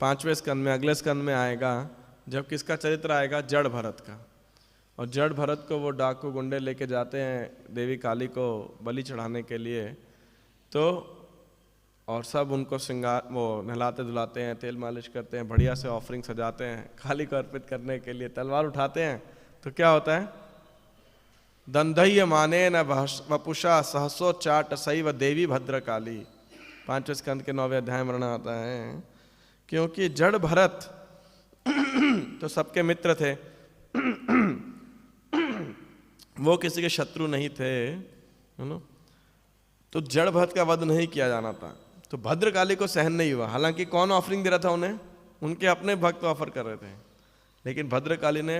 5वें स्कंद में, अगले स्कंद में आएगा जब किसका चरित्र आएगा? जड़ भरत का। और जड़ भरत को वो डाकू गुंडे लेके जाते हैं देवी काली को बलि चढ़ाने के लिए, तो और सब उनको श्रृंगार, वो नहलाते धुलाते हैं, तेल मालिश करते हैं, बढ़िया से ऑफरिंग सजाते हैं काली को अर्पित करने के लिए। तलवार उठाते हैं तो क्या होता है? दंधय्य माने न वपुषा सहसोच्चाट सैव देवी भद्रकाली। 5वें स्कंद के 9वें अध्याय में वर्णन आता है, क्योंकि जड़ भरत तो सबके मित्र थे, वो किसी के शत्रु नहीं थे, है ना। तो जड़ भरत का वध नहीं किया जाना था, तो भद्रकाली को सहन नहीं हुआ। हालांकि कौन ऑफरिंग दे रहा था उन्हें? उनके अपने भक्त ऑफर कर रहे थे, लेकिन भद्रकाली ने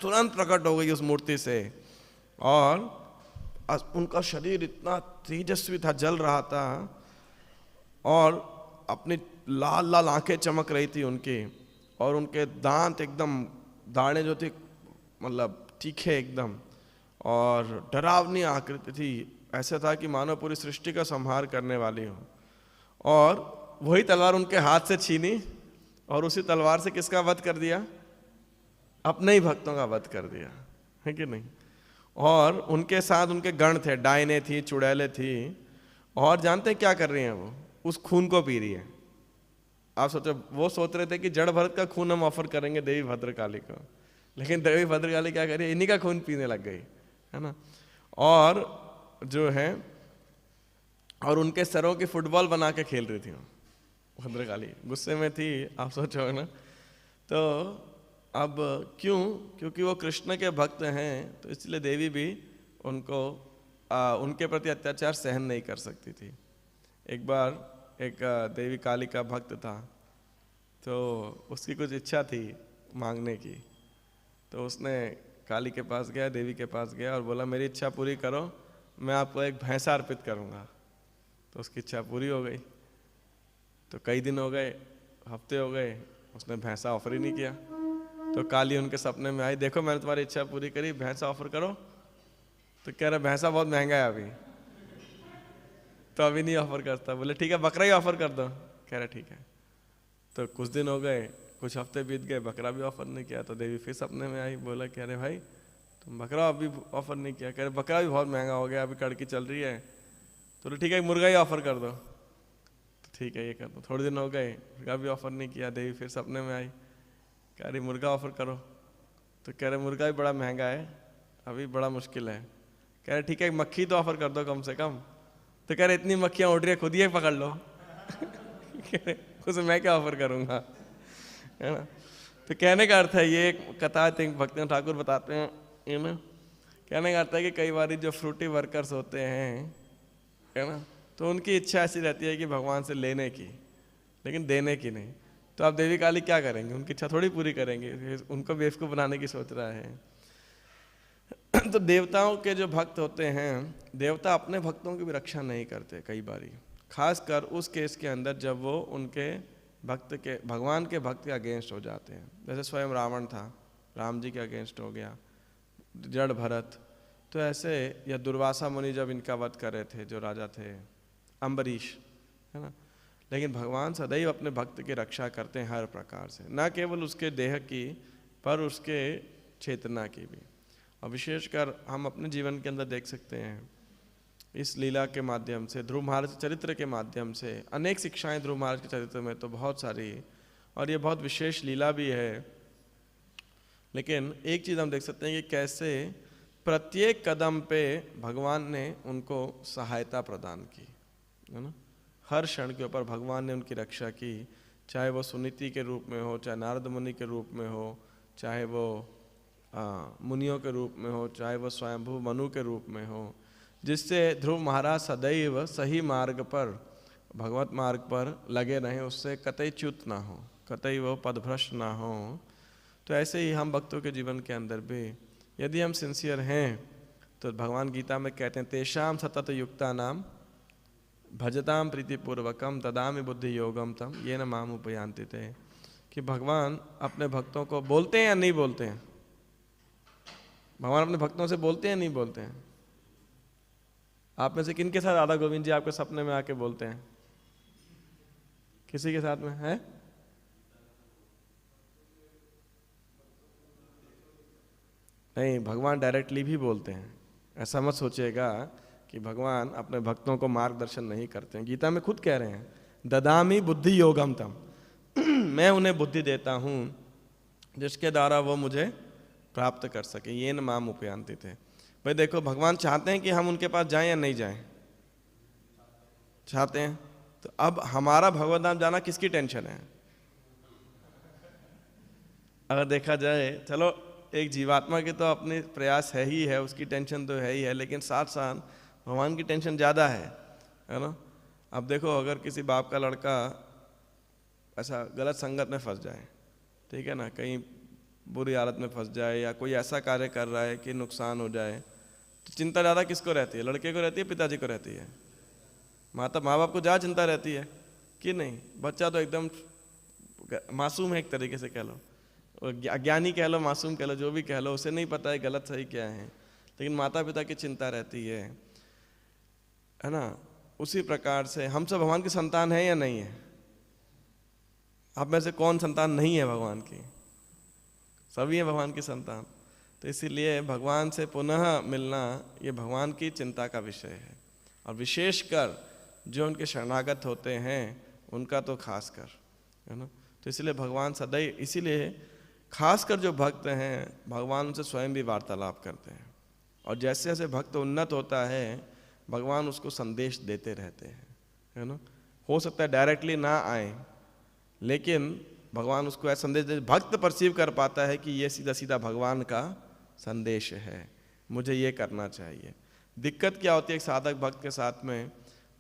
तुरंत प्रकट हो गई उस मूर्ति से, और उनका शरीर इतना तेजस्वी था, जल रहा था, और अपनी लाल लाल आंखें चमक रही थी उनकी, और उनके दांत एकदम, दाढ़ें जो थी मतलब तीखे एकदम, और डरावनी आकृति थी। ऐसा था कि मानो पूरी सृष्टि का संहार करने वाली हो। और वही तलवार उनके हाथ से छीनी और उसी तलवार से किसका वध कर दिया? अपने ही भक्तों का वध कर दिया, है कि नहीं। और उनके साथ उनके गण थे, डायने थी, चुड़ैलें थी, और जानते हैं क्या कर रही हैं? वो उस खून को पी रही है। आप सोचो, वो सोच रहे थे कि जड़ भरत का खून हम ऑफर करेंगे देवी भद्रकाली को, लेकिन देवी भद्रकाली क्या करी? इन्हीं का खून पीने लग गई, है ना। और जो है, और उनके सरों की फुटबॉल बना के खेल रही थी भद्रकाली, गुस्से में थी, आप सोचो ना। तो अब क्यों? क्योंकि वो कृष्ण के भक्त हैं, तो इसलिए देवी भी उनको उनके प्रति अत्याचार सहन नहीं कर सकती थी। एक बार एक देवी काली का भक्त था, तो उसकी कुछ इच्छा थी मांगने की, तो उसने काली के पास गया, देवी के पास गया और बोला मेरी इच्छा पूरी करो, मैं आपको एक भैंसा अर्पित करूँगा। तो उसकी इच्छा पूरी हो गई। तो कई दिन हो गए, हफ्ते हो गए, उसने भैंसा ऑफर ही नहीं किया। तो काली उनके सपने में आई, देखो मैंने तुम्हारी इच्छा पूरी करी, भैंसा ऑफर करो। तो कह रहा भैंसा बहुत महंगा है अभी, तो अभी नहीं ऑफर करता। बोले ठीक है बकरा ही ऑफर कर दो। कह रहा ठीक है। तो कुछ दिन हो गए, कुछ हफ्ते बीत गए, बकरा भी ऑफर नहीं किया। तो देवी फिर सपने में आई, बोला कह रहे भाई तुम बकरा अभी ऑफर नहीं किया। कह रहे बकरा भी बहुत महंगा हो गया, अभी कड़की चल रही है। तो ठीक है मुर्गा ही ऑफर कर दो। तो ठीक है ये कर दो। थोड़े दिन हो गए, मुर्गा भी ऑफर नहीं किया। देवी फिर सपने में आई, कह रही मुर्गा ऑफर करो। तो कह रहे मुर्गा भी बड़ा महंगा है, अभी बड़ा मुश्किल है। कह रहे ठीक है मक्खी तो ऑफर कर दो कम से कम। तो कह रहे इतनी मक्खियाँ उड़ रही है, खुद ही पकड़ लो। उसे मैं क्या ऑफर करूँगा, है ना। तो कहने का अर्थ है, ये एक कथा थिंक भक्ति ठाकुर बताते हैं, ये ना कहने का आता है कि कई बार जो फ्रूटी वर्कर्स होते हैं, है ना, तो उनकी इच्छा ऐसी रहती है कि भगवान से लेने की, लेकिन देने की नहीं। तो आप देवी काली क्या करेंगे? उनकी इच्छा थोड़ी पूरी करेंगे, उनको बेवकूफ़ बनाने की सोच रहा है। तो देवताओं के जो भक्त होते हैं, देवता अपने भक्तों की भी रक्षा नहीं करते कई बारी, खासकर उस केस के अंदर जब वो उनके भक्त के, भगवान के भक्त के अगेंस्ट हो जाते हैं। जैसे स्वयं रावण था, राम जी के अगेंस्ट हो गया, जड़ भरत। तो ऐसे, या दुर्वासा मुनि जब इनका वध कर रहे थे, जो राजा थे अम्बरीश, है ना। लेकिन भगवान सदैव अपने भक्त की रक्षा करते हैं हर प्रकार से, न केवल उसके देह की पर उसके चेतना की भी। और विशेषकर हम अपने जीवन के अंदर देख सकते हैं, इस लीला के माध्यम से, ध्रुव महाराज के चरित्र के माध्यम से अनेक शिक्षाएं ध्रुव महाराज के चरित्र में तो बहुत सारी, और ये बहुत विशेष लीला भी है। लेकिन एक चीज़ हम देख सकते हैं कि कैसे प्रत्येक कदम पे भगवान ने उनको सहायता प्रदान की, है ना। हर क्षण के ऊपर भगवान ने उनकी रक्षा की, चाहे वो सुनीति के रूप में हो, चाहे नारद मुनि के रूप में हो, चाहे वो मुनियों के रूप में हो, चाहे वो स्वयंभू मनु के रूप में हो, जिससे ध्रुव महाराज सदैव सही मार्ग पर, भगवत मार्ग पर लगे रहें, उससे कतई च्युत ना हो, कतई वो पदभ्रष्ट ना हो। तो ऐसे ही हम भक्तों के जीवन के अंदर भी यदि हम सिंसियर हैं, तो भगवान गीता में कहते हैं तेषाम सतत युक्ता नाम भजताम प्रीतिपूर्वकम तदामि बुद्धि योगम तम ये न माम उपयांति थे, कि भगवान अपने भक्तों को बोलते हैं या नहीं बोलते हैं? भगवान अपने भक्तों से बोलते हैं नहीं बोलते हैं? आप में से किन के साथ राधा गोविंद जी आपके सपने में आके बोलते हैं? किसी के साथ में है? नहीं, भगवान डायरेक्टली भी बोलते हैं। ऐसा मत सोचिएगा कि भगवान अपने भक्तों को मार्गदर्शन नहीं करते हैं। गीता में खुद कह रहे हैं ददामी बुद्धि योगम तम मैं उन्हें बुद्धि देता हूँ जिसके द्वारा वो मुझे प्राप्त कर सके, ये न माम उपयांति थे। भाई देखो, भगवान चाहते हैं कि हम उनके पास जाएं या नहीं जाएं? चाहते हैं। तो अब हमारा भगवत धाम जाना किसकी टेंशन है? अगर देखा जाए, चलो एक जीवात्मा के तो अपने प्रयास है ही है, उसकी टेंशन तो है ही है, लेकिन साथ साथ भगवान की टेंशन ज़्यादा है ना। अब देखो, अगर किसी बाप का लड़का ऐसा गलत संगत में फंस जाए, ठीक है ना, कहीं बुरी हालत में फंस जाए, या कोई ऐसा कार्य कर रहा है कि नुकसान हो जाए, तो चिंता ज़्यादा किसको रहती है? लड़के को रहती है, पिताजी को रहती है? माँ बाप को ज़्यादा चिंता रहती है कि नहीं? बच्चा तो एकदम मासूम है, एक तरीके से कह लो, अज्ञानी कह लो, मासूम कह लो, जो भी कह लो, उसे नहीं पता है गलत सही क्या है, लेकिन माता पिता की चिंता रहती है ना। उसी प्रकार से हम सब भगवान की संतान है या नहीं है? आप में से कौन संतान नहीं है भगवान की? सभी है भगवान की संतान। तो इसीलिए भगवान से पुनः मिलना ये भगवान की चिंता का विषय है, और विशेषकर जो उनके शरणागत होते हैं उनका तो खासकर, है ना। तो इसलिए भगवान सदैव, इसीलिए खासकर जो भक्त हैं भगवान उनसे स्वयं भी वार्तालाप करते हैं, और जैसे जैसे भक्त उन्नत होता है भगवान उसको संदेश देते रहते हैं, है ना। हो सकता है डायरेक्टली ना आए, लेकिन भगवान उसको ऐसा संदेश दे, भक्त परसीव कर पाता है कि ये सीधा सीधा भगवान का संदेश है, मुझे ये करना चाहिए। दिक्कत क्या होती है एक साधक भक्त के साथ में?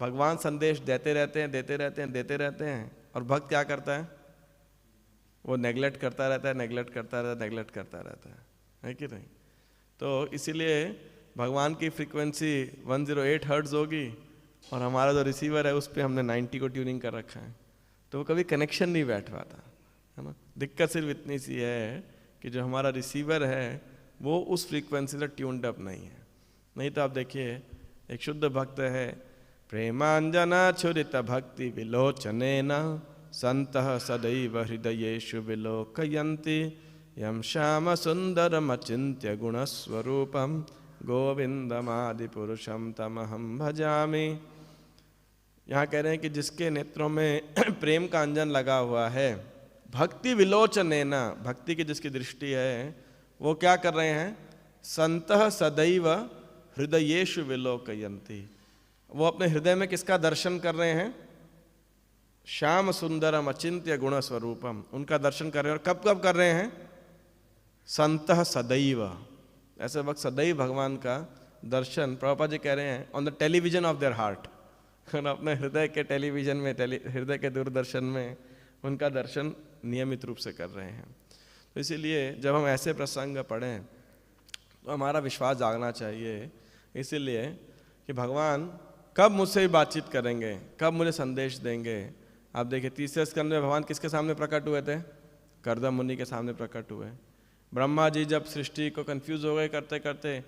भगवान संदेश देते रहते हैं, देते रहते हैं, देते रहते हैं, और भक्त क्या करता है? वो नेगलेक्ट करता रहता है, नेगलेक्ट करता रहता है, नेगलेक्ट करता रहता है कि नहीं? तो इसीलिए भगवान की फ्रीक्वेंसी 108 हर्ट्ज होगी, और हमारा जो रिसीवर है उस पर हमने 90 को ट्यूनिंग कर रखा है, तो वो कभी कनेक्शन नहीं बैठ पाता, है ना। दिक्कत सिर्फ इतनी सी है कि जो हमारा रिसीवर है वो उस फ्रीक्वेंसी से ट्यून्ड अप नहीं है। नहीं तो आप देखिए, एक शुद्ध भक्त है, प्रेमांजना छुरित भक्ति विलोचनेन संतः सदैव हृदयेषु विलोकयन्ति यम श्याम सुंदरमचिन्त्य गुणस्वरूपम गोविंदमादि पुरुषम तमहम भजामि। यहाँ कह रहे हैं कि जिसके नेत्रों में प्रेम का अंजन लगा हुआ है, भक्ति विलोचनेन, भक्ति की जिसकी दृष्टि है, वो क्या कर रहे हैं? संतः सदैव हृदयेषु विलोकयन्ति, वो अपने हृदय में किसका दर्शन कर रहे हैं? श्याम सुंदरम अचिंत्य गुण स्वरूपम, उनका दर्शन कर रहे हैं। और कब कब कर रहे हैं? संतः सदैव, ऐसे वक्त सदैव भगवान का दर्शन, प्रभुपाद जी कह रहे हैं, on the television of their heart, अपने हृदय के टेलीविजन में, हृदय के दूरदर्शन में उनका दर्शन नियमित रूप से कर रहे हैं। तो इसीलिए जब हम ऐसे प्रसंग पढ़ें तो हमारा विश्वास जागना चाहिए, इसीलिए कि भगवान कब मुझसे बातचीत करेंगे, कब मुझे संदेश देंगे। आप देखिए तीसरे स्कंद में भगवान किसके सामने प्रकट हुए थे? कर्दम मुनि के सामने प्रकट हुए। ब्रह्मा जी जब सृष्टि को कंफ्यूज हो गए करते करते,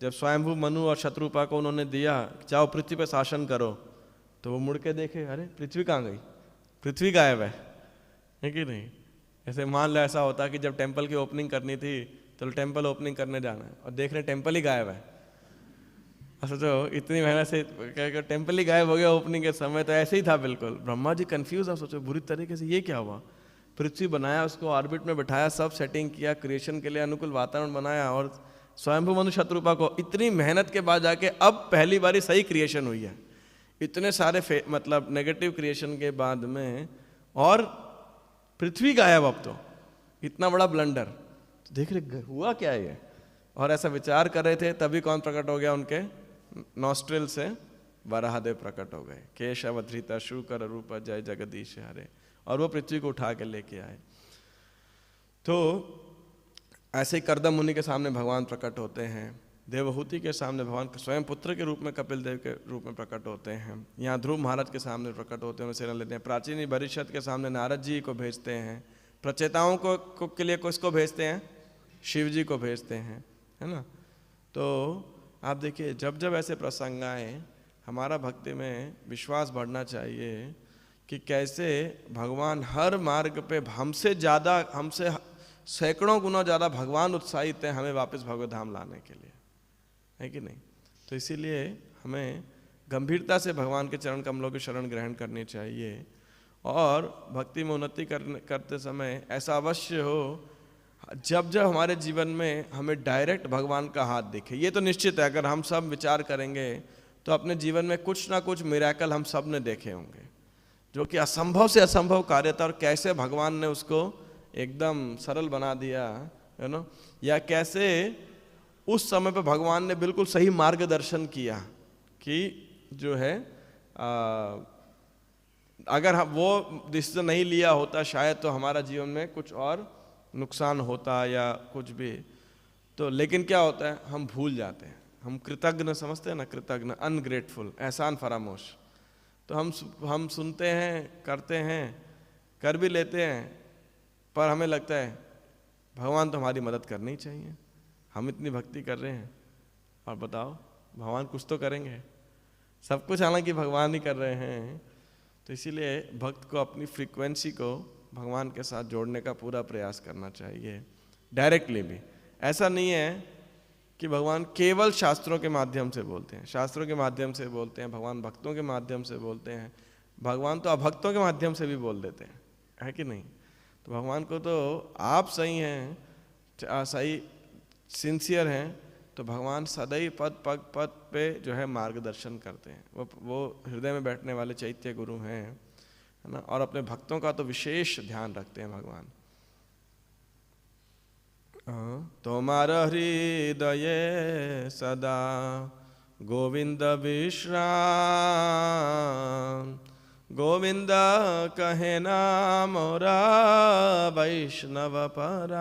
जब स्वयंभू मनु और शत्रुपा को उन्होंने दिया चाहो पृथ्वी पर शासन करो, तो वो मुड़ के देखे, अरे पृथ्वी कहाँ गई, पृथ्वी गायब है कि नहीं। ऐसे मान लो ऐसा होता कि जब टेम्पल की ओपनिंग करनी थी तो टेम्पल ओपनिंग करने जाना है और देख रहे टेम्पल ही गायब है। सोचो इतनी मेहनत से टेम्पल ही गायब हो गया ओपनिंग के समय, तो ऐसे ही था बिल्कुल। ब्रह्मा जी कंफ्यूज, आप सोचो बुरी तरीके से ये क्या हुआ। पृथ्वी बनाया, उसको ऑर्बिट में बिठाया, सब सेटिंग किया, क्रिएशन के लिए अनुकूल वातावरण बनाया, और स्वयंभू मनु शत्रुपा को इतनी मेहनत के बाद जाके अब पहली बारी सही क्रिएशन हुई है। इतने सारे मतलब नेगेटिव क्रिएशन के बाद में, और पृथ्वी गायब अब तो, इतना बड़ा ब्लंडर। तो देख रहे हुआ क्या ये, और ऐसा विचार कर रहे थे, तभी कौन प्रकट हो गया? उनके नॉस्ट्रिल से वराहदेव प्रकट हो गए। केशव धृता शुकर रूप जय जगदीश हरे, और वो पृथ्वी को उठा के लेके आए। तो ऐसे ही कर्दम मुनि के सामने भगवान प्रकट होते हैं, देवहूति के सामने भगवान स्वयं पुत्र के रूप में कपिल देव के रूप में प्रकट होते हैं, यहाँ ध्रुव महाराज के सामने प्रकट होते हैं, उन्हें सेना लेते हैं। प्राचीन भविष्य के सामने नारद जी को भेजते हैं। प्रचेताओं को के लिए किसको भेजते हैं? शिव जी को भेजते हैं, है ना। तो आप देखिए जब जब ऐसे प्रसंग आए, हमारा भक्ति में विश्वास बढ़ना चाहिए कि कैसे भगवान हर मार्ग पे हमसे ज़्यादा, हमसे सैकड़ों गुना ज़्यादा भगवान उत्साहित हैं हमें वापस भगवत धाम लाने के लिए, है कि नहीं। तो इसीलिए हमें गंभीरता से भगवान के चरण कमलों की शरण ग्रहण करनी चाहिए, और भक्ति में उन्नति करते समय ऐसा अवश्य हो जब जब हमारे जीवन में हमें डायरेक्ट भगवान का हाथ दिखे। ये तो निश्चित है, अगर हम सब विचार करेंगे तो अपने जीवन में कुछ ना कुछ मिरेकल हम सब ने देखे होंगे, जो कि असंभव से असंभव कार्य था, और कैसे भगवान ने उसको एकदम सरल बना दिया, है ना। या कैसे उस समय पे भगवान ने बिल्कुल सही मार्गदर्शन किया कि जो है अगर हम वो डिसीजन नहीं लिया होता शायद तो हमारा जीवन में कुछ और नुकसान होता या कुछ भी। तो लेकिन क्या होता है, हम भूल जाते हैं, हम कृतज्ञ समझते हैं ना, कृतज्ञ, अनग्रेटफुल, एहसान फरामोश। तो हम सुनते हैं, करते हैं, कर भी लेते हैं, पर हमें लगता है भगवान तो हमारी मदद करनी ही चाहिए, हम इतनी भक्ति कर रहे हैं, और बताओ भगवान कुछ तो करेंगे। सब कुछ हालांकि भगवान ही कर रहे हैं। तो इसीलिए भक्त को अपनी फ्रीक्वेंसी को भगवान के साथ जोड़ने का पूरा प्रयास करना चाहिए, डायरेक्टली भी। ऐसा नहीं है कि भगवान केवल शास्त्रों के माध्यम से बोलते हैं, शास्त्रों के माध्यम से बोलते हैं, भगवान भक्तों के माध्यम से बोलते हैं, भगवान तो अभक्तों के माध्यम से भी बोल देते हैं, है कि नहीं। तो भगवान को तो आप सही हैं, सही सिंसियर हैं, तो भगवान सदैव पद पे जो है मार्गदर्शन करते हैं। वो हृदय में बैठने वाले चैत्य गुरु हैं, है ना, और अपने भक्तों का तो विशेष ध्यान रखते हैं भगवान। तुम्हारा हृदय सदा गोविंद विश्राम, गोविंद कहे नाम मोरा वैष्णव परान।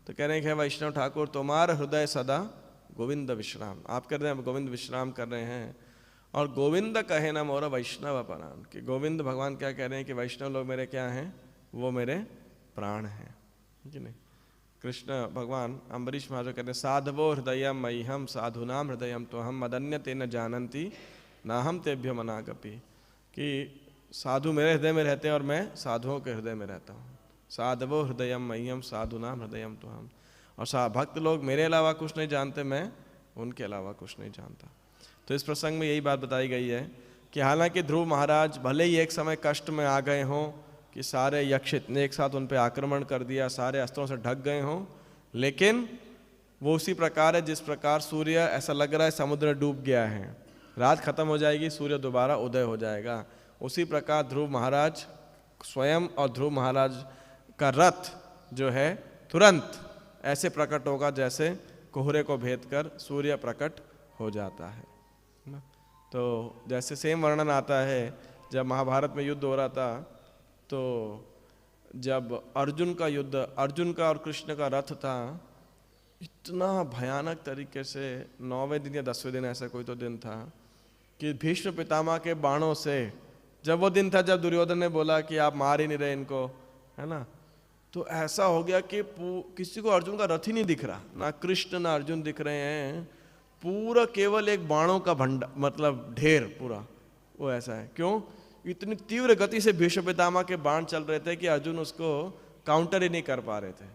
तो कह रहे हैं वैष्णव ठाकुर तुम्हारा हृदय सदा गोविंद विश्राम, आप कर रहे हैं, गोविंद विश्राम कर रहे हैं। और गोविंद कहे ना मोरा वैष्णव प्राण, कि गोविंद भगवान क्या कह रहे हैं कि वैष्णव लोग मेरे क्या हैं, वो मेरे प्राण हैं, कि नहीं। कृष्ण भगवान अम्बरीश महाराज कहते हैं साधवो हृदय मह्यम साधुनाम हृदय तो हम मदन्य तेन जानन्ति ना हम तेभ्य मनागपि, कि साधु मेरे हृदय में रहते हैं और मैं साधुओं के हृदय में रहता हूँ। साधवो हृदय मह्यम साधुनाम हृदय तो हम, और भक्त लोग मेरे अलावा कुछ नहीं जानते, मैं उनके अलावा कुछ नहीं जानता। तो इस प्रसंग में यही बात बताई गई है कि हालांकि ध्रुव महाराज भले ही एक समय कष्ट में आ गए हों कि सारे यक्ष इतने एक साथ उन पर आक्रमण कर दिया, सारे अस्त्रों से ढक गए हों, लेकिन वो उसी प्रकार है जिस प्रकार सूर्य, ऐसा लग रहा है समुद्र डूब गया है, रात खत्म हो जाएगी, सूर्य दोबारा उदय हो जाएगा, उसी प्रकार ध्रुव महाराज स्वयं और ध्रुव महाराज का रथ जो है तुरंत ऐसे प्रकट होगा जैसे कोहरे को भेद कर सूर्य प्रकट हो जाता है ना। तो जैसे सेम वर्णन आता है जब महाभारत में युद्ध हो रहा था, तो जब अर्जुन का युद्ध, अर्जुन का और कृष्ण का रथ था, इतना भयानक तरीके से 9वें दिन या 10वें दिन ऐसा कोई तो दिन था कि भीष्म पितामह के बाणों से, जब वो दिन था जब दुर्योधन ने बोला कि आप मार ही नहीं रहे इनको, है ना, तो ऐसा हो गया कि किसी को अर्जुन का रथ ही नहीं दिख रहा, ना कृष्ण ना अर्जुन दिख रहे हैं, पूरा केवल एक बाणों का भंडा, मतलब ढेर पूरा वो ऐसा है। क्यों? इतनी तीव्र गति से भीष्म पितामह के बाण चल रहे थे कि अर्जुन उसको काउंटर ही नहीं कर पा रहे थे,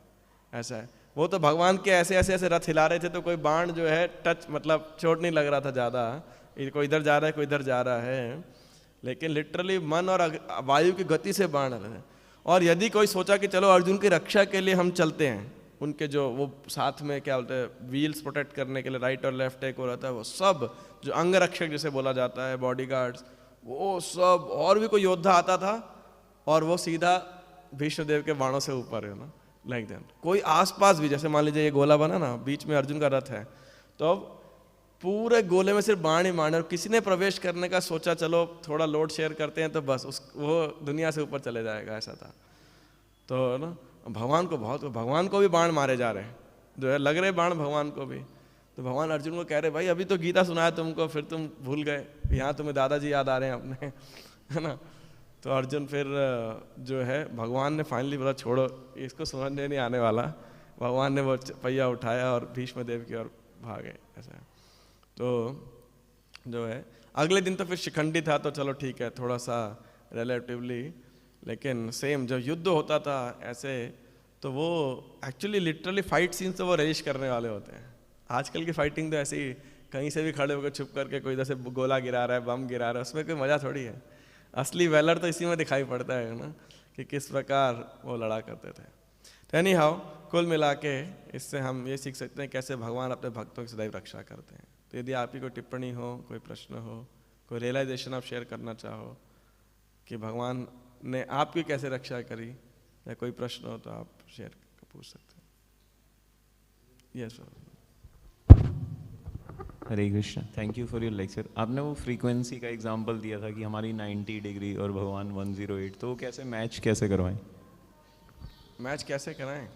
ऐसा है। वो तो भगवान के ऐसे ऐसे ऐसे रथ हिला रहे थे तो कोई बाण जो है टच, मतलब चोट नहीं लग रहा था ज़्यादा, कोई इधर जा रहा है कोई इधर जा रहा है, लेकिन लिटरली मन और वायु की गति से बाण रहे हैं। और यदि कोई सोचा कि चलो अर्जुन की रक्षा के लिए हम चलते हैं, उनके जो वो साथ में क्या बोलते हैं व्हील्स प्रोटेक्ट करने के लिए राइट और लेफ्ट एक हो रहता है, वो सब जो अंग रक्षक जिसे बोला जाता है, बॉडीगार्ड्स, वो सब, और भी कोई योद्धा आता था और वो सीधा भीष्मदेव के बाणों से ऊपर है ना, लाइक दैट। कोई आसपास भी, जैसे मान लीजिए ये गोला बना ना, बीच में अर्जुन का रथ है, तो अब पूरे गोले में सिर्फ बाण ही बाण, और किसी ने प्रवेश करने का सोचा चलो थोड़ा लोड शेयर करते हैं तो बस वो दुनिया से ऊपर चले जाएगा, ऐसा था। तो ना भगवान को भी बाण मारे जा रहे हैं, जो है लग रहे बाण भगवान को भी। तो भगवान अर्जुन को कह रहे भाई अभी तो गीता सुनाया तुमको, फिर तुम भूल गए, यहाँ तुम्हें दादाजी याद आ रहे हैं अपने, है ना। तो अर्जुन फिर जो है भगवान ने फाइनली बोला छोड़ो, इसको समझने नहीं आने वाला। भगवान ने वो पहिया उठाया और भीष्म देव की ओर भागे, ऐसा है। तो जो है अगले दिन तो फिर शिखंडी था, तो चलो ठीक है थोड़ा सा रिलेटिवली, लेकिन सेम जब युद्ध होता था ऐसे, तो वो एक्चुअली लिटरली फाइट सीन्स तो वो रजिश करने वाले होते हैं। आजकल की फाइटिंग तो ऐसे ही कहीं से भी खड़े होकर छुप करके कोई जैसे गोला गिरा रहा है, बम गिरा रहा है, उसमें कोई मज़ा थोड़ी है। असली वेलर तो इसी में दिखाई पड़ता है ना, कि किस प्रकार वो लड़ा करते थे। तो एनी हाउ कुल मिला के इससे हम ये सीख सकते हैं कैसे भगवान अपने भक्तों की सदैव रक्षा करते हैं। तो यदि आप ही कोई टिप्पणी हो, कोई प्रश्न हो, कोई रियलाइजेशन आप शेयर करना चाहो कि भगवान ने आपकी कैसे रक्षा करी, या कोई प्रश्न हो तो आप शेयर पूछ सकते हैं। Yes sir. Hare Krishna, thank you for your lecture. आपने वो फ्रीक्वेंसी का एग्जांपल दिया था कि हमारी 90 डिग्री और भगवान 108, तो वो कैसे मैच कैसे करवाएं? मैच कैसे कराएं?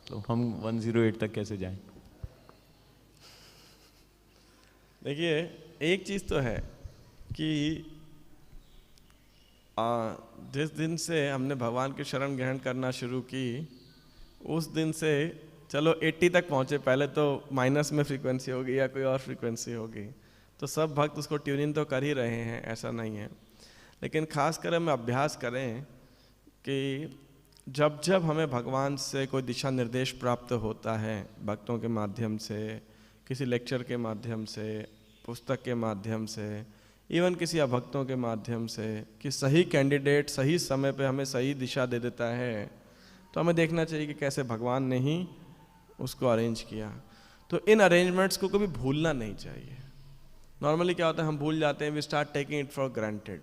तो हम 108 तक कैसे जाएं? देखिए एक चीज़ तो है कि जिस दिन से हमने भगवान की शरण ग्रहण करना शुरू की, उस दिन से चलो 80 तक पहुँचे, पहले तो माइनस में फ्रीक्वेंसी होगी या कोई और फ्रीक्वेंसी होगी, तो सब भक्त उसको ट्यूनिंग तो कर ही रहे हैं, ऐसा नहीं है। लेकिन खासकर हम अभ्यास करें कि जब जब हमें भगवान से कोई दिशा निर्देश प्राप्त होता है, भक्तों के माध्यम से, किसी लेक्चर के माध्यम से, पुस्तक के माध्यम से, इवन किसी अभक्तों के माध्यम से, कि सही कैंडिडेट सही समय पे हमें सही दिशा दे देता है, तो हमें देखना चाहिए कि कैसे भगवान ने ही उसको अरेंज किया। तो इन अरेंजमेंट्स को कभी भूलना नहीं चाहिए। नॉर्मली क्या होता है, हम भूल जाते हैं, we start taking it for granted.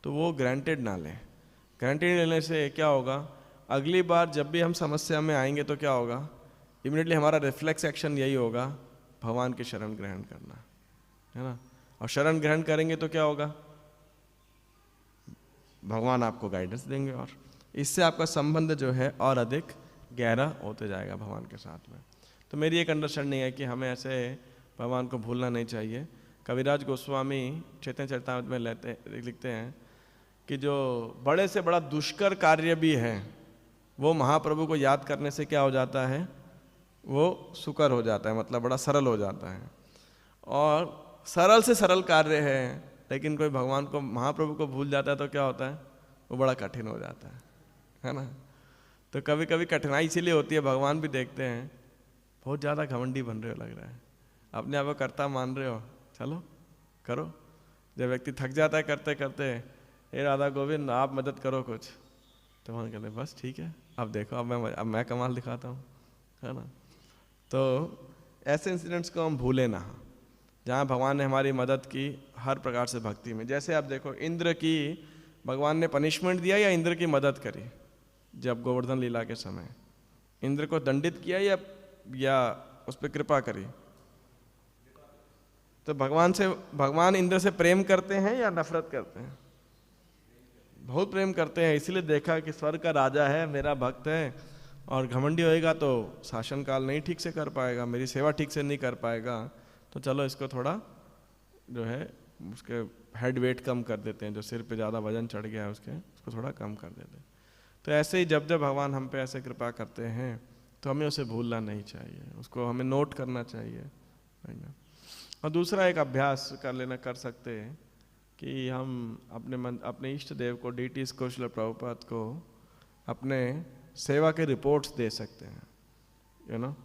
तो वो ग्रांटेड ना लें। ग्रांटेड लेने से क्या होगा, अगली बार जब भी हम समस्या में आएंगे तो क्या होगा, इमीडिएटली हमारा रिफ्लेक्स एक्शन यही होगा, भगवान की शरण ग्रहण करना, है ना। और शरण ग्रहण करेंगे तो क्या होगा, भगवान आपको गाइडेंस देंगे, और इससे आपका संबंध जो है और अधिक गहरा होते जाएगा भगवान के साथ में। तो मेरी एक अंडरस्टैंडिंग है कि हमें ऐसे भगवान को भूलना नहीं चाहिए। कविराज गोस्वामी चैतन्य चरितामृत में लिखते हैं कि जो बड़े से बड़ा दुष्कर कार्य भी है, वो महाप्रभु को याद करने से क्या हो जाता है, वो सुकर हो जाता है, मतलब बड़ा सरल हो जाता है। और सरल से सरल कार्य है, लेकिन कोई भगवान को, महाप्रभु को भूल जाता है तो क्या होता है, वो बड़ा कठिन हो जाता है ना। तो कभी कभी कठिनाई इसीलिए होती है, भगवान भी देखते हैं बहुत ज़्यादा घमंडी बन रहे हो, लग रहा है अपने आप को कर्ता मान रहे हो, चलो करो। जब व्यक्ति थक जाता है करते करते, हे राधा गोविंद आप मदद करो कुछ, तो वहाँ कहते बस ठीक है, अब देखो अब मैं कमाल दिखाता हूँ, है ना। तो ऐसे इंसिडेंट्स को हम भूले ना, जहाँ भगवान ने हमारी मदद की हर प्रकार से भक्ति में। जैसे आप देखो, इंद्र की भगवान ने पनिशमेंट दिया या इंद्र की मदद करी जब गोवर्धन लीला के समय, इंद्र को दंडित किया या उस पर कृपा करी? तो भगवान इंद्र से प्रेम करते हैं या नफरत करते हैं? बहुत प्रेम करते हैं, इसीलिए देखा कि स्वर्ग का राजा है, मेरा भक्त है, और घमंडी होएगा तो शासन काल नहीं ठीक से कर पाएगा, मेरी सेवा ठीक से नहीं कर पाएगा, तो चलो इसको थोड़ा जो है उसके हेड वेट कम कर देते हैं, जो सिर पे ज़्यादा वजन चढ़ गया है उसको थोड़ा कम कर देते हैं। तो ऐसे ही जब भगवान हम पे ऐसे कृपा करते हैं तो हमें उसे भूलना नहीं चाहिए, उसको हमें नोट करना चाहिए, है ना। और दूसरा एक अभ्यास कर सकते हैं कि हम अपने इष्ट देव को, डीटीज को, श्रील प्रभुपाद को अपने सेवा के रिपोर्ट्स दे सकते हैं, यू नो,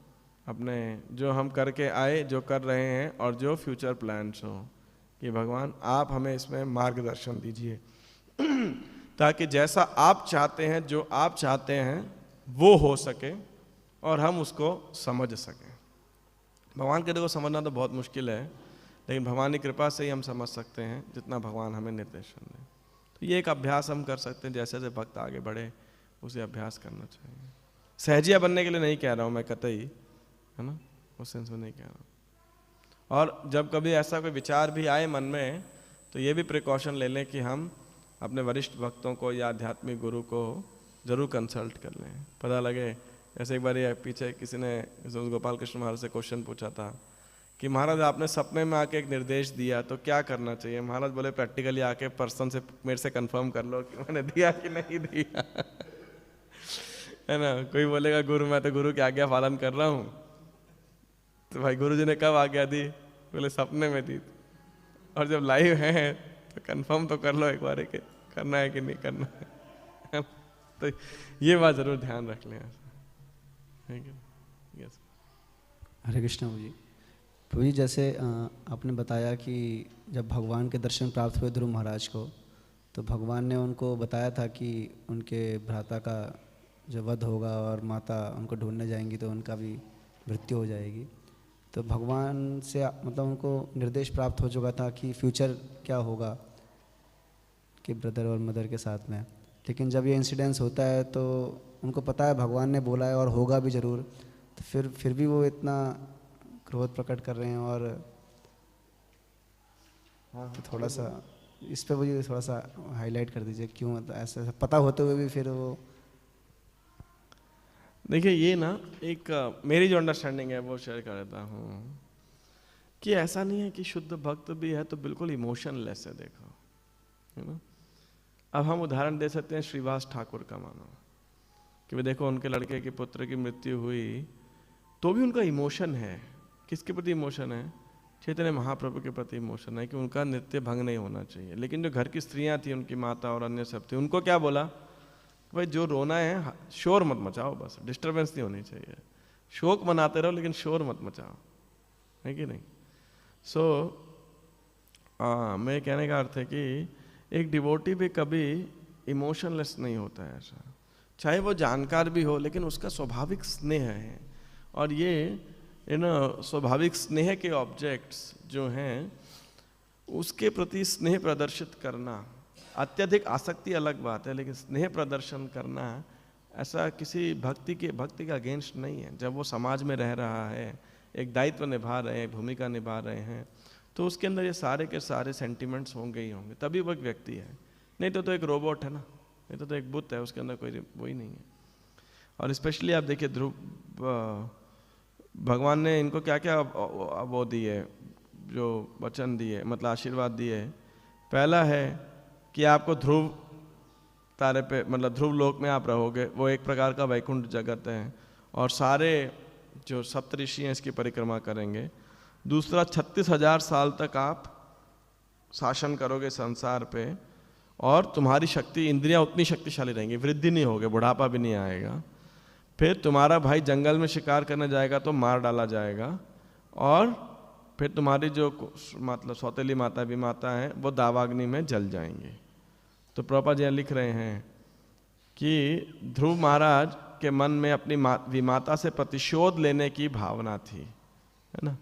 अपने जो हम करके आए, जो कर रहे हैं, और जो फ्यूचर प्लान्स हो, कि भगवान आप हमें इसमें मार्गदर्शन दीजिए ताकि जैसा आप चाहते हैं, जो आप चाहते हैं वो हो सके और हम उसको समझ सकें। भगवान के को समझना तो बहुत मुश्किल है, लेकिन भगवान की कृपा से ही हम समझ सकते हैं जितना भगवान हमें निर्देशन दें। तो ये एक अभ्यास हम कर सकते हैं, जैसे जैसे भक्त आगे बढ़े उसे अभ्यास करना चाहिए। सहजिया बनने के लिए नहीं कह रहा हूँ मैं कतई, है ना, उस सेंस में नहीं कह रहा हूँ। और जब कभी ऐसा कोई विचार भी आए मन में तो ये भी प्रिकॉशन ले लें कि हम अपने वरिष्ठ भक्तों को या आध्यात्मिक गुरु को जरूर कंसल्ट कर लें। पता लगे, ऐसे एक बार पीछे किसी ने गोपाल कृष्ण महाराज से क्वेश्चन पूछा था कि महाराज आपने सपने में आके एक निर्देश दिया तो क्या करना चाहिए? महाराज बोले प्रैक्टिकली आके पर्सन से मेरे से कंफर्म कर लो कि मैंने दिया कि नहीं दिया है ना। कोई बोलेगा गुरु मैं तो गुरु की आज्ञा पालन कर रहा हूँ, तो भाई गुरु जी ने कब आज्ञा दी? बोले सपने में दी। और जब लाइव है तो कंफर्म तो कर लो एक बार कि करना है कि नहीं करना है। तो ये बात जरूर ध्यान रख लें। यस, हरे कृष्ण प्रभु जी। प्रभु जी, जैसे आपने बताया कि जब भगवान के दर्शन प्राप्त हुए ध्रुव महाराज को, तो भगवान ने उनको बताया था कि उनके भ्राता का जो वध होगा और माता उनको ढूंढने जाएंगी तो उनका भी मृत्यु हो जाएगी। तो भगवान से मतलब उनको निर्देश प्राप्त हो चुका था कि फ्यूचर क्या होगा कि ब्रदर और मदर के साथ में। लेकिन जब ये इंसिडेंस होता है तो उनको पता है भगवान ने बोला है और होगा भी ज़रूर, तो फिर भी वो इतना क्रोध प्रकट कर रहे हैं। और तो थोड़ा सा इस पे मुझे थोड़ा सा हाईलाइट कर दीजिए, क्यों मतलब ऐसा पता होते हुए भी फिर वो। देखिए ये ना एक मेरी जो अंडरस्टैंडिंग है वो शेयर कर देता हूँ कि ऐसा नहीं है कि शुद्ध भक्त भी है तो बिल्कुल इमोशनलेस है, देखो, है ना। अब हम उदाहरण दे सकते हैं श्रीवास ठाकुर का, मानो कि वे देखो उनके लड़के के पुत्र की मृत्यु हुई तो भी उनका इमोशन है। किसके प्रति इमोशन है? चैतन्य महाप्रभु के प्रति इमोशन है कि उनका नृत्य भंग नहीं होना चाहिए। लेकिन जो घर की स्त्रियां थी, उनकी माता और अन्य सब थी, उनको क्या बोला? भाई जो रोना है शोर मत मचाओ, बस डिस्टरबेंस नहीं होनी चाहिए, शोक मनाते रहो लेकिन शोर मत मचाओ, है कि नहीं। सो मेरे कहने का अर्थ है कि एक डिवोटी भी कभी इमोशनलेस नहीं होता है, ऐसा चाहे वो जानकार भी हो, लेकिन उसका स्वाभाविक स्नेह है। और ये स्वाभाविक स्नेह के ऑब्जेक्ट्स जो हैं उसके प्रति स्नेह प्रदर्शित करना, अत्यधिक आसक्ति अलग बात है, लेकिन स्नेह प्रदर्शन करना ऐसा किसी भक्ति का अगेंस्ट नहीं है। जब वो समाज में रह रहा है, एक दायित्व निभा रहे हैं, भूमिका निभा रहे हैं, तो उसके अंदर ये सारे के सारे सेंटिमेंट्स होंगे ही होंगे, तभी वो एक व्यक्ति है। नहीं तो एक रोबोट है ना, नहीं तो एक बुत है, उसके अंदर कोई वही नहीं है। और स्पेशली आप देखिए ध्रुव, भगवान ने इनको क्या क्या वो दिए, जो वचन दिए, मतलब आशीर्वाद दिए। पहला है कि आपको ध्रुव तारे पे, मतलब ध्रुव लोक में आप रहोगे, वो एक प्रकार का वैकुंठ जगत है, और सारे जो सप्तऋषि हैं इसकी परिक्रमा करेंगे। दूसरा 36,000 साल तक आप शासन करोगे संसार पे, और तुम्हारी शक्ति, इंद्रियां उतनी शक्तिशाली रहेंगी, वृद्धि नहीं होगी, बुढ़ापा भी नहीं आएगा। फिर तुम्हारा भाई जंगल में शिकार करने जाएगा तो मार डाला जाएगा, और फिर तुम्हारी जो मतलब सौतेली माता भी माता है वो दावाग्नि में जल जाएंगे। तो प्रभुपाद जी लिख रहे हैं कि ध्रुव महाराज के मन में अपनी विमाता से प्रतिशोध लेने की भावना थी, है ना,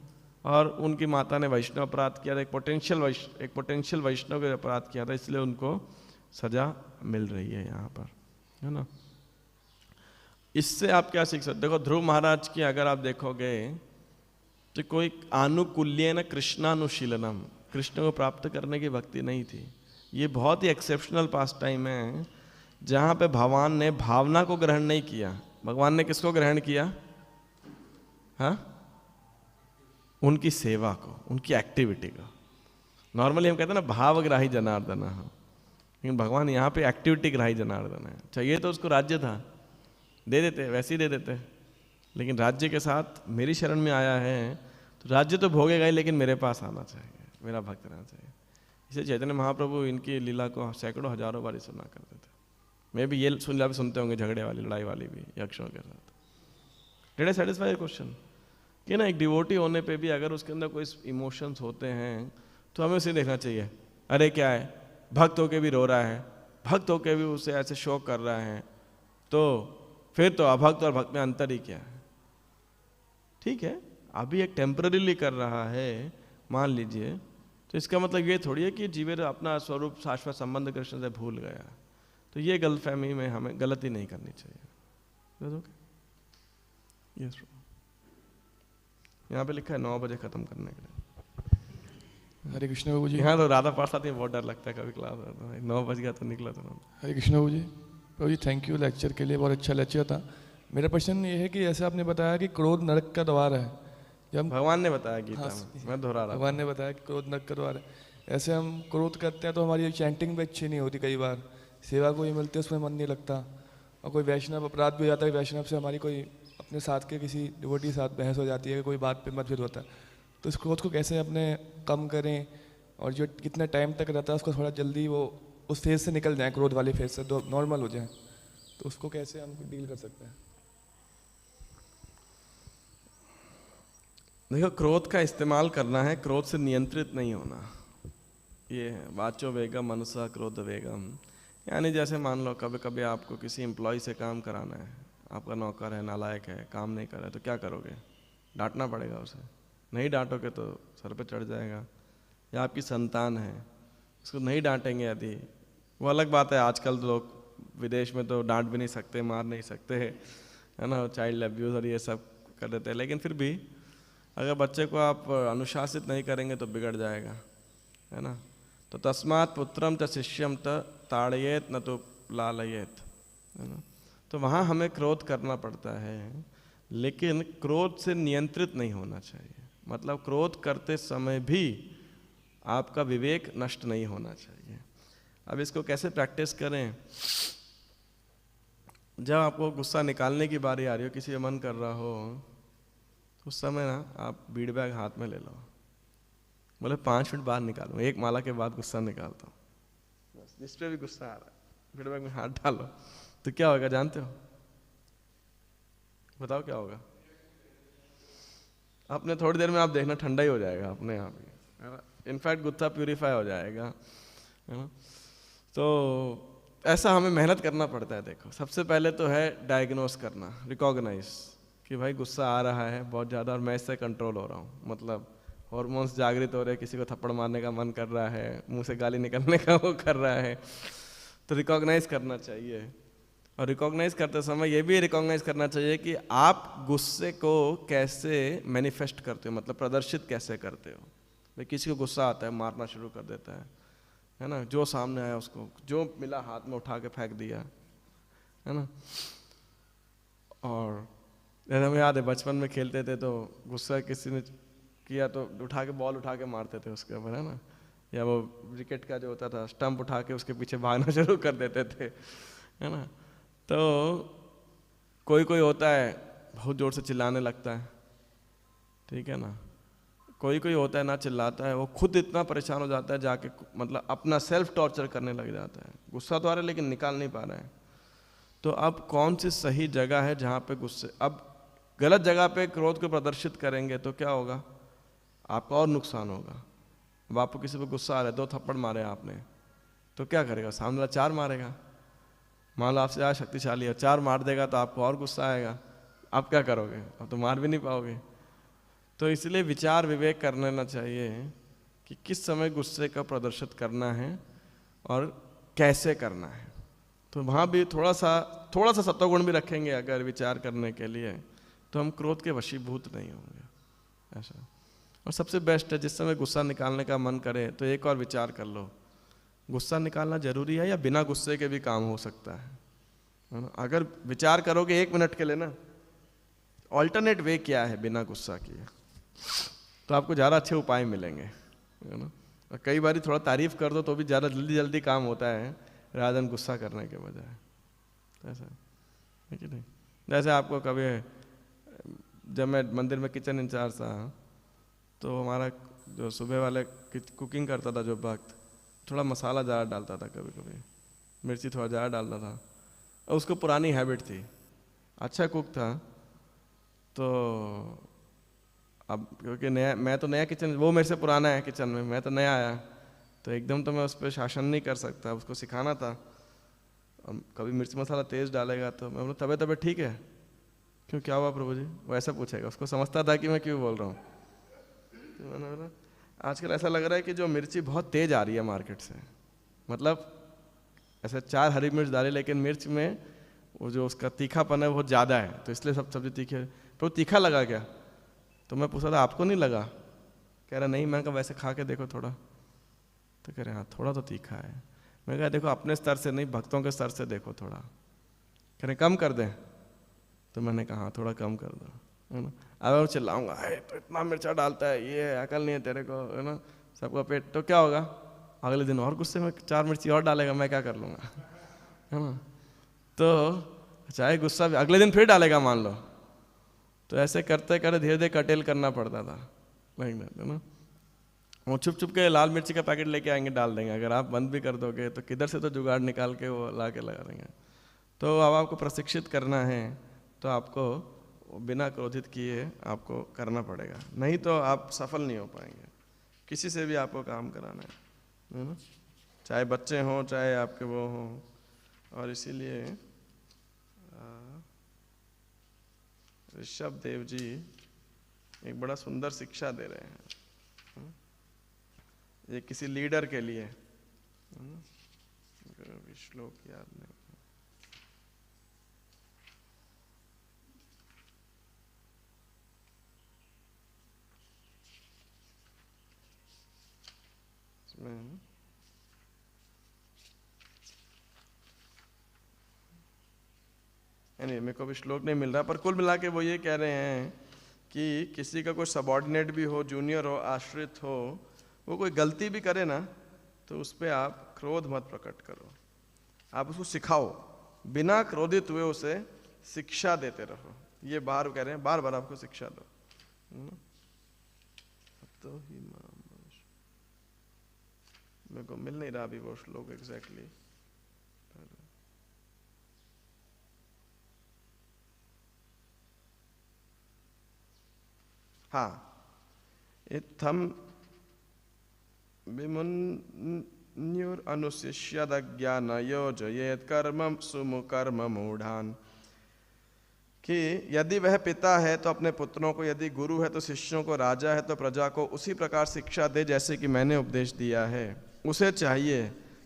और उनकी माता ने वैष्णव अपराध किया था, एक पोटेंशियल वैष्णव के अपराध किया था, इसलिए उनको सजा मिल रही है यहाँ पर, है ना। इससे आप क्या सीख सकते? देखो ध्रुव महाराज की अगर आप देखोगे तो कोई आनुकूल्य न कृष्णानुशीलनम, कृष्ण को प्राप्त करने की भक्ति नहीं थी। ये बहुत ही एक्सेप्शनल पास टाइम है जहाँ पे भगवान ने भावना को ग्रहण नहीं किया। भगवान ने किसको ग्रहण किया? हाँ, उनकी सेवा को, उनकी एक्टिविटी को। नॉर्मली हम कहते हैं ना भावग्राही जनार्दन, लेकिन भगवान यहाँ पे एक्टिविटी ग्राही जनार्दन है। चाहिए तो उसको राज्य था, दे देते, वैसे ही दे देते, लेकिन राज्य के साथ मेरी शरण में आया है तो राज्य तो भोगेगा ही, लेकिन मेरे पास आना चाहिए, मेरा भक्त रहना चाहिए। इसलिए चैतन्य महाप्रभु इनकी लीला को सैकड़ों हजारों बार सुना करते थे। मैं भी ये सुनते होंगे, झगड़े वाली, लड़ाई वाली भी यक्षों के साथ। Did I satisfy question? कि ना एक डिवोटी होने पे भी अगर उसके अंदर कोई इमोशंस होते हैं तो हमें उसे देखना चाहिए, अरे क्या है, भक्त होके भी रो रहा है, भक्त होके भी उसे ऐसे शोक कर रहा है, तो फिर तो अभक्त और भक्त में अंतर ही क्या है? ठीक है, अभी एक टेम्पररीली कर रहा है मान लीजिए, तो इसका मतलब ये थोड़ी है कि जीवन अपना स्वरूप शाश्वत संबंध कृष्ण से भूल गया। तो ये गलतफहमी में हमें गलती नहीं करनी चाहिए। यस, यहाँ पे लिखा है 9 बजे खत्म करने के लिए। हरे कृष्ण बाबू जी। यहाँ तो राधा पास आती है, बहुत डर लगता है कभी क्लास आता है, 9 बज गया तो निकला तो ना। हरे कृष्ण बाबू जी। बाबू जी थैंक यू लेक्चर के लिए, बहुत अच्छा लेक्चर था। मेरा प्रश्न ये है कि जैसे आपने बताया कि क्रोध नरक का द्वार है, जब भगवान ने बताया गीता हाँ, में, मैं दोहरा रहा। भगवान ने बताया कि क्रोध नरक का द्वार है। ऐसे हम क्रोध करते हैं तो हमारी चैंटिंग भी अच्छी नहीं होती, कई बार सेवा कोई मिलती है उसमें मन नहीं लगता, और कोई वैष्णव अपराध भी हो जाता है, वैष्णव से हमारी कोई अपने साथ के किसी डिवोटी के साथ बहस हो जाती है, कोई बात पे मतभेद होता है, तो इस क्रोध को कैसे अपने कम करें, और जो कितने टाइम तक रहता है उसको थोड़ा जल्दी वो उस फेज से निकल जाए, क्रोध वाली फेज से नॉर्मल हो जाए, तो उसको कैसे हम डील कर सकते हैं? देखो, क्रोध का इस्तेमाल करना है, क्रोध से नियंत्रित नहीं होना। ये है वाचो वेगम मनसा क्रोध वेगम। यानी जैसे मान लो कभी कभी आपको किसी एम्प्लॉय से काम कराना है, आपका नौकर है, नालायक है, काम नहीं कर रहा है, तो क्या करोगे? डांटना पड़ेगा उसे। नहीं डांटोगे तो सर पे चढ़ जाएगा। या आपकी संतान है, उसको नहीं डांटेंगे यदि, वो अलग बात है, आजकल लोग विदेश में तो डांट भी नहीं सकते, मार नहीं सकते, है ना, चाइल्ड अब्यूज़ और ये सब कर देते हैं, लेकिन फिर भी अगर बच्चे को आप अनुशासित नहीं करेंगे तो बिगड़ जाएगा, है ना। तो तस्मात् पुत्रम च शिष्यम त ताड़येत न तो लालयेत, है ना। तो वहाँ हमें क्रोध करना पड़ता है, लेकिन क्रोध से नियंत्रित नहीं होना चाहिए। मतलब क्रोध करते समय भी आपका विवेक नष्ट नहीं होना चाहिए। अब इसको कैसे प्रैक्टिस करें? जब आपको गुस्सा निकालने की बारी आ रही हो, किसी का मन कर रहा हो, उस समय ना आप बीड़ बैग हाथ में ले लो, बोले 5 मिनट बाद निकालो, 1 माला के बाद गुस्सा निकालता हूँ, बस जिस पे भी गुस्सा आ रहा है बीड़ बैग में हाथ डालो, तो क्या होगा जानते हो? बताओ क्या होगा? अपने थोड़ी देर में आप देखना ठंडा ही हो जाएगा अपने आप ही, है ना। इनफैक्ट गुस्सा प्यूरिफाई हो जाएगा, है ना। तो ऐसा हमें मेहनत करना पड़ता है। देखो, सबसे पहले तो है डायग्नोस करना, रिकॉग्नाइज कि भाई गुस्सा आ रहा है बहुत ज़्यादा और मैं इससे कंट्रोल हो रहा हूँ। मतलब हॉर्मोन्स जागृत हो रहे हैं, किसी को थप्पड़ मारने का मन कर रहा है, मुंह से गाली निकलने का वो कर रहा है, तो रिकॉग्नाइज करना चाहिए। और रिकॉग्नाइज करते समय ये भी रिकॉग्नाइज करना चाहिए कि आप गुस्से को कैसे मैनिफेस्ट करते हो, मतलब प्रदर्शित कैसे करते हो। भाई किसी को गुस्सा आता है, मारना शुरू कर देता है ना, जो सामने आया उसको जो मिला हाथ में उठा के फेंक दिया, है ना। और हमें याद है बचपन में खेलते थे तो गुस्सा किसी ने किया तो उठा के बॉल उठा के मारते थे उसके ऊपर, है ना। या वो विकेट का जो होता था स्टंप उठा के उसके पीछे भागना शुरू कर देते थे, है ना। तो कोई कोई होता है बहुत ज़ोर से चिल्लाने लगता है, ठीक है ना। कोई कोई होता है ना चिल्लाता है, वो खुद इतना परेशान हो जाता है जाके, मतलब अपना सेल्फ टॉर्चर करने लग जाता है। गुस्सा तो आ रहा है लेकिन निकाल नहीं पा रहा है। तो अब कौन सी सही जगह है जहाँ पे गुस्से, अब गलत जगह पे क्रोध को प्रदर्शित करेंगे तो क्या होगा? आपका और नुकसान होगा। अब आपको किसी पे गुस्सा आ रहा है, 2 थप्पड़ मारे आपने, तो क्या करेगा? सामने वाला 4 मारेगा। मान लो आपसे ज़्यादा शक्तिशाली है, 4 मार देगा तो आपको और गुस्सा आएगा। आप क्या करोगे? अब तो मार भी नहीं पाओगे। तो इसलिए विचार विवेक कर लेना चाहिए कि किस समय गुस्से का प्रदर्शित करना है और कैसे करना है। तो वहाँ भी थोड़ा सा सत्वगुण भी रखेंगे अगर विचार करने के लिए, तो हम क्रोध के वशीभूत नहीं होंगे ऐसा। और सबसे बेस्ट है जिस समय गुस्सा निकालने का मन करे तो एक और विचार कर लो, गुस्सा निकालना जरूरी है या बिना गुस्से के भी काम हो सकता है ना? अगर विचार करोगे 1 मिनट के लिए ना, ऑल्टरनेट वे क्या है बिना गुस्सा किए, तो आपको ज़्यादा अच्छे उपाय मिलेंगे, है ना। और कई बार थोड़ा तारीफ कर दो तो भी ज़्यादा जल्दी काम होता है rather than गुस्सा करने के बजाय, ऐसा है कि नहीं। जैसे आपको कभी, जब मैं मंदिर में किचन इंचार्ज था तो हमारा जो सुबह वाले कुकिंग करता था जो भक्त, थोड़ा मसाला ज़्यादा डालता था, कभी कभी मिर्ची थोड़ा ज़्यादा डालता था, और उसको पुरानी हैबिट थी, अच्छा कुक था। तो अब क्योंकि नया, मैं तो नया किचन, वो मेरे से पुराना है किचन में, मैं तो नया आया, तो एकदम तो मैं उस पर शासन नहीं कर सकता, उसको सिखाना था। कभी मिर्च मसाला तेज़ डालेगा तो मैं बोला तबे तबे ठीक है, क्यों क्या हुआ प्रभु जी, वो ऐसा पूछेगा, उसको समझता था कि मैं क्यों बोल रहा हूँ। तो मैंने बोला आजकल ऐसा लग रहा है कि जो मिर्ची बहुत तेज़ आ रही है मार्केट से, मतलब ऐसे 4 हरी मिर्च डाले लेकिन मिर्च में वो जो उसका तीखापन है बहुत ज़्यादा है, तो इसलिए सब सब्जी तीखी है। तो तीखा लगा क्या, तो मैं पूछा था आपको नहीं लगा, कह रहा नहीं, मैं कहा वैसे खा के देखो थोड़ा, तो कह रहे हाँ थोड़ा तो तीखा है। मैं कहा देखो अपने स्तर से नहीं, भक्तों के स्तर से देखो थोड़ा, कह रहे कम कर दें, तो मैंने कहा हाँ थोड़ा कम कर दो, है ना। अब मैं चिल्लाऊंगा तो इतना मिर्चा डालता है, ये अकल नहीं है तेरे को, है ना, सबका पेट, तो क्या होगा, अगले दिन और गुस्से में 4 मिर्ची और डालेगा, मैं क्या कर लूँगा, है ना। तो चाहे गुस्सा भी अगले दिन फिर डालेगा मान लो, तो ऐसे करते करते धीरे धीरे कटेल करना पड़ता था, है ना। वो छुप के लाल मिर्ची का पैकेट लेके आएंगे डाल देंगे, अगर आप बंद भी कर दोगे तो किधर से तो जुगाड़ निकाल के वो ला के लगा देंगे। तो अब आपको प्रशिक्षित करना है तो आपको बिना क्रोधित किए आपको करना पड़ेगा, नहीं तो आप सफल नहीं हो पाएंगे। किसी से भी आपको काम कराना है ना, चाहे बच्चे हों चाहे आपके वो हों। और इसीलिए ऋषभ देव जी एक बड़ा सुंदर शिक्षा दे रहे हैं, ये किसी लीडर के लिए, श्लोक याद नहीं, नहीं मेरे को भी श्लोक नहीं मिल रहा, पर कुल मिला के वो ये कह रहे हैं कि किसी का कोई सबॉर्डिनेट भी हो, जूनियर हो, आश्रित हो, वो कोई गलती भी करे ना तो उस पर आप क्रोध मत प्रकट करो, आप उसको सिखाओ, बिना क्रोधित हुए उसे शिक्षा देते रहो। ये बार कह रहे हैं, बार बार आपको शिक्षा दो। तो ही मेरे को मिल नहीं रहा अभी वो श्लोक एग्जैक्टली। हाँ, इत्थम विमुन्युर अनुशिष्यद ज्ञान योजयेत कर्म सुमुकर्म मूढ़ान, कि यदि वह पिता है तो अपने पुत्रों को, यदि गुरु है तो शिष्यों को, राजा है तो प्रजा को उसी प्रकार शिक्षा दे जैसे कि मैंने उपदेश दिया है। उसे चाहिए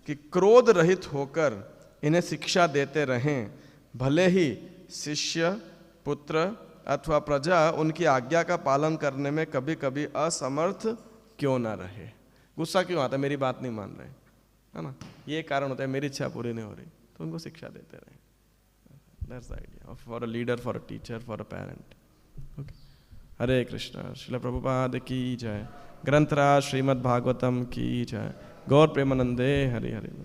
कि क्रोध रहित होकर इन्हें शिक्षा देते रहें, भले ही शिष्य, पुत्र अथवा प्रजा उनकी आज्ञा का पालन करने में कभी कभी असमर्थ क्यों ना रहे। गुस्सा क्यों आता है, मेरी बात नहीं मान रहे, है ना, ये कारण होता है, मेरी इच्छा पूरी नहीं हो रही, तो उनको शिक्षा देते रहें। That's the idea for a leader, for a teacher, for a parent. Okay. हरे कृष्णा। श्रील प्रभुपाद की जय। ग्रंथराज श्रीमद् भागवतम की जय। गौर प्रेमानंदे हरि हरि।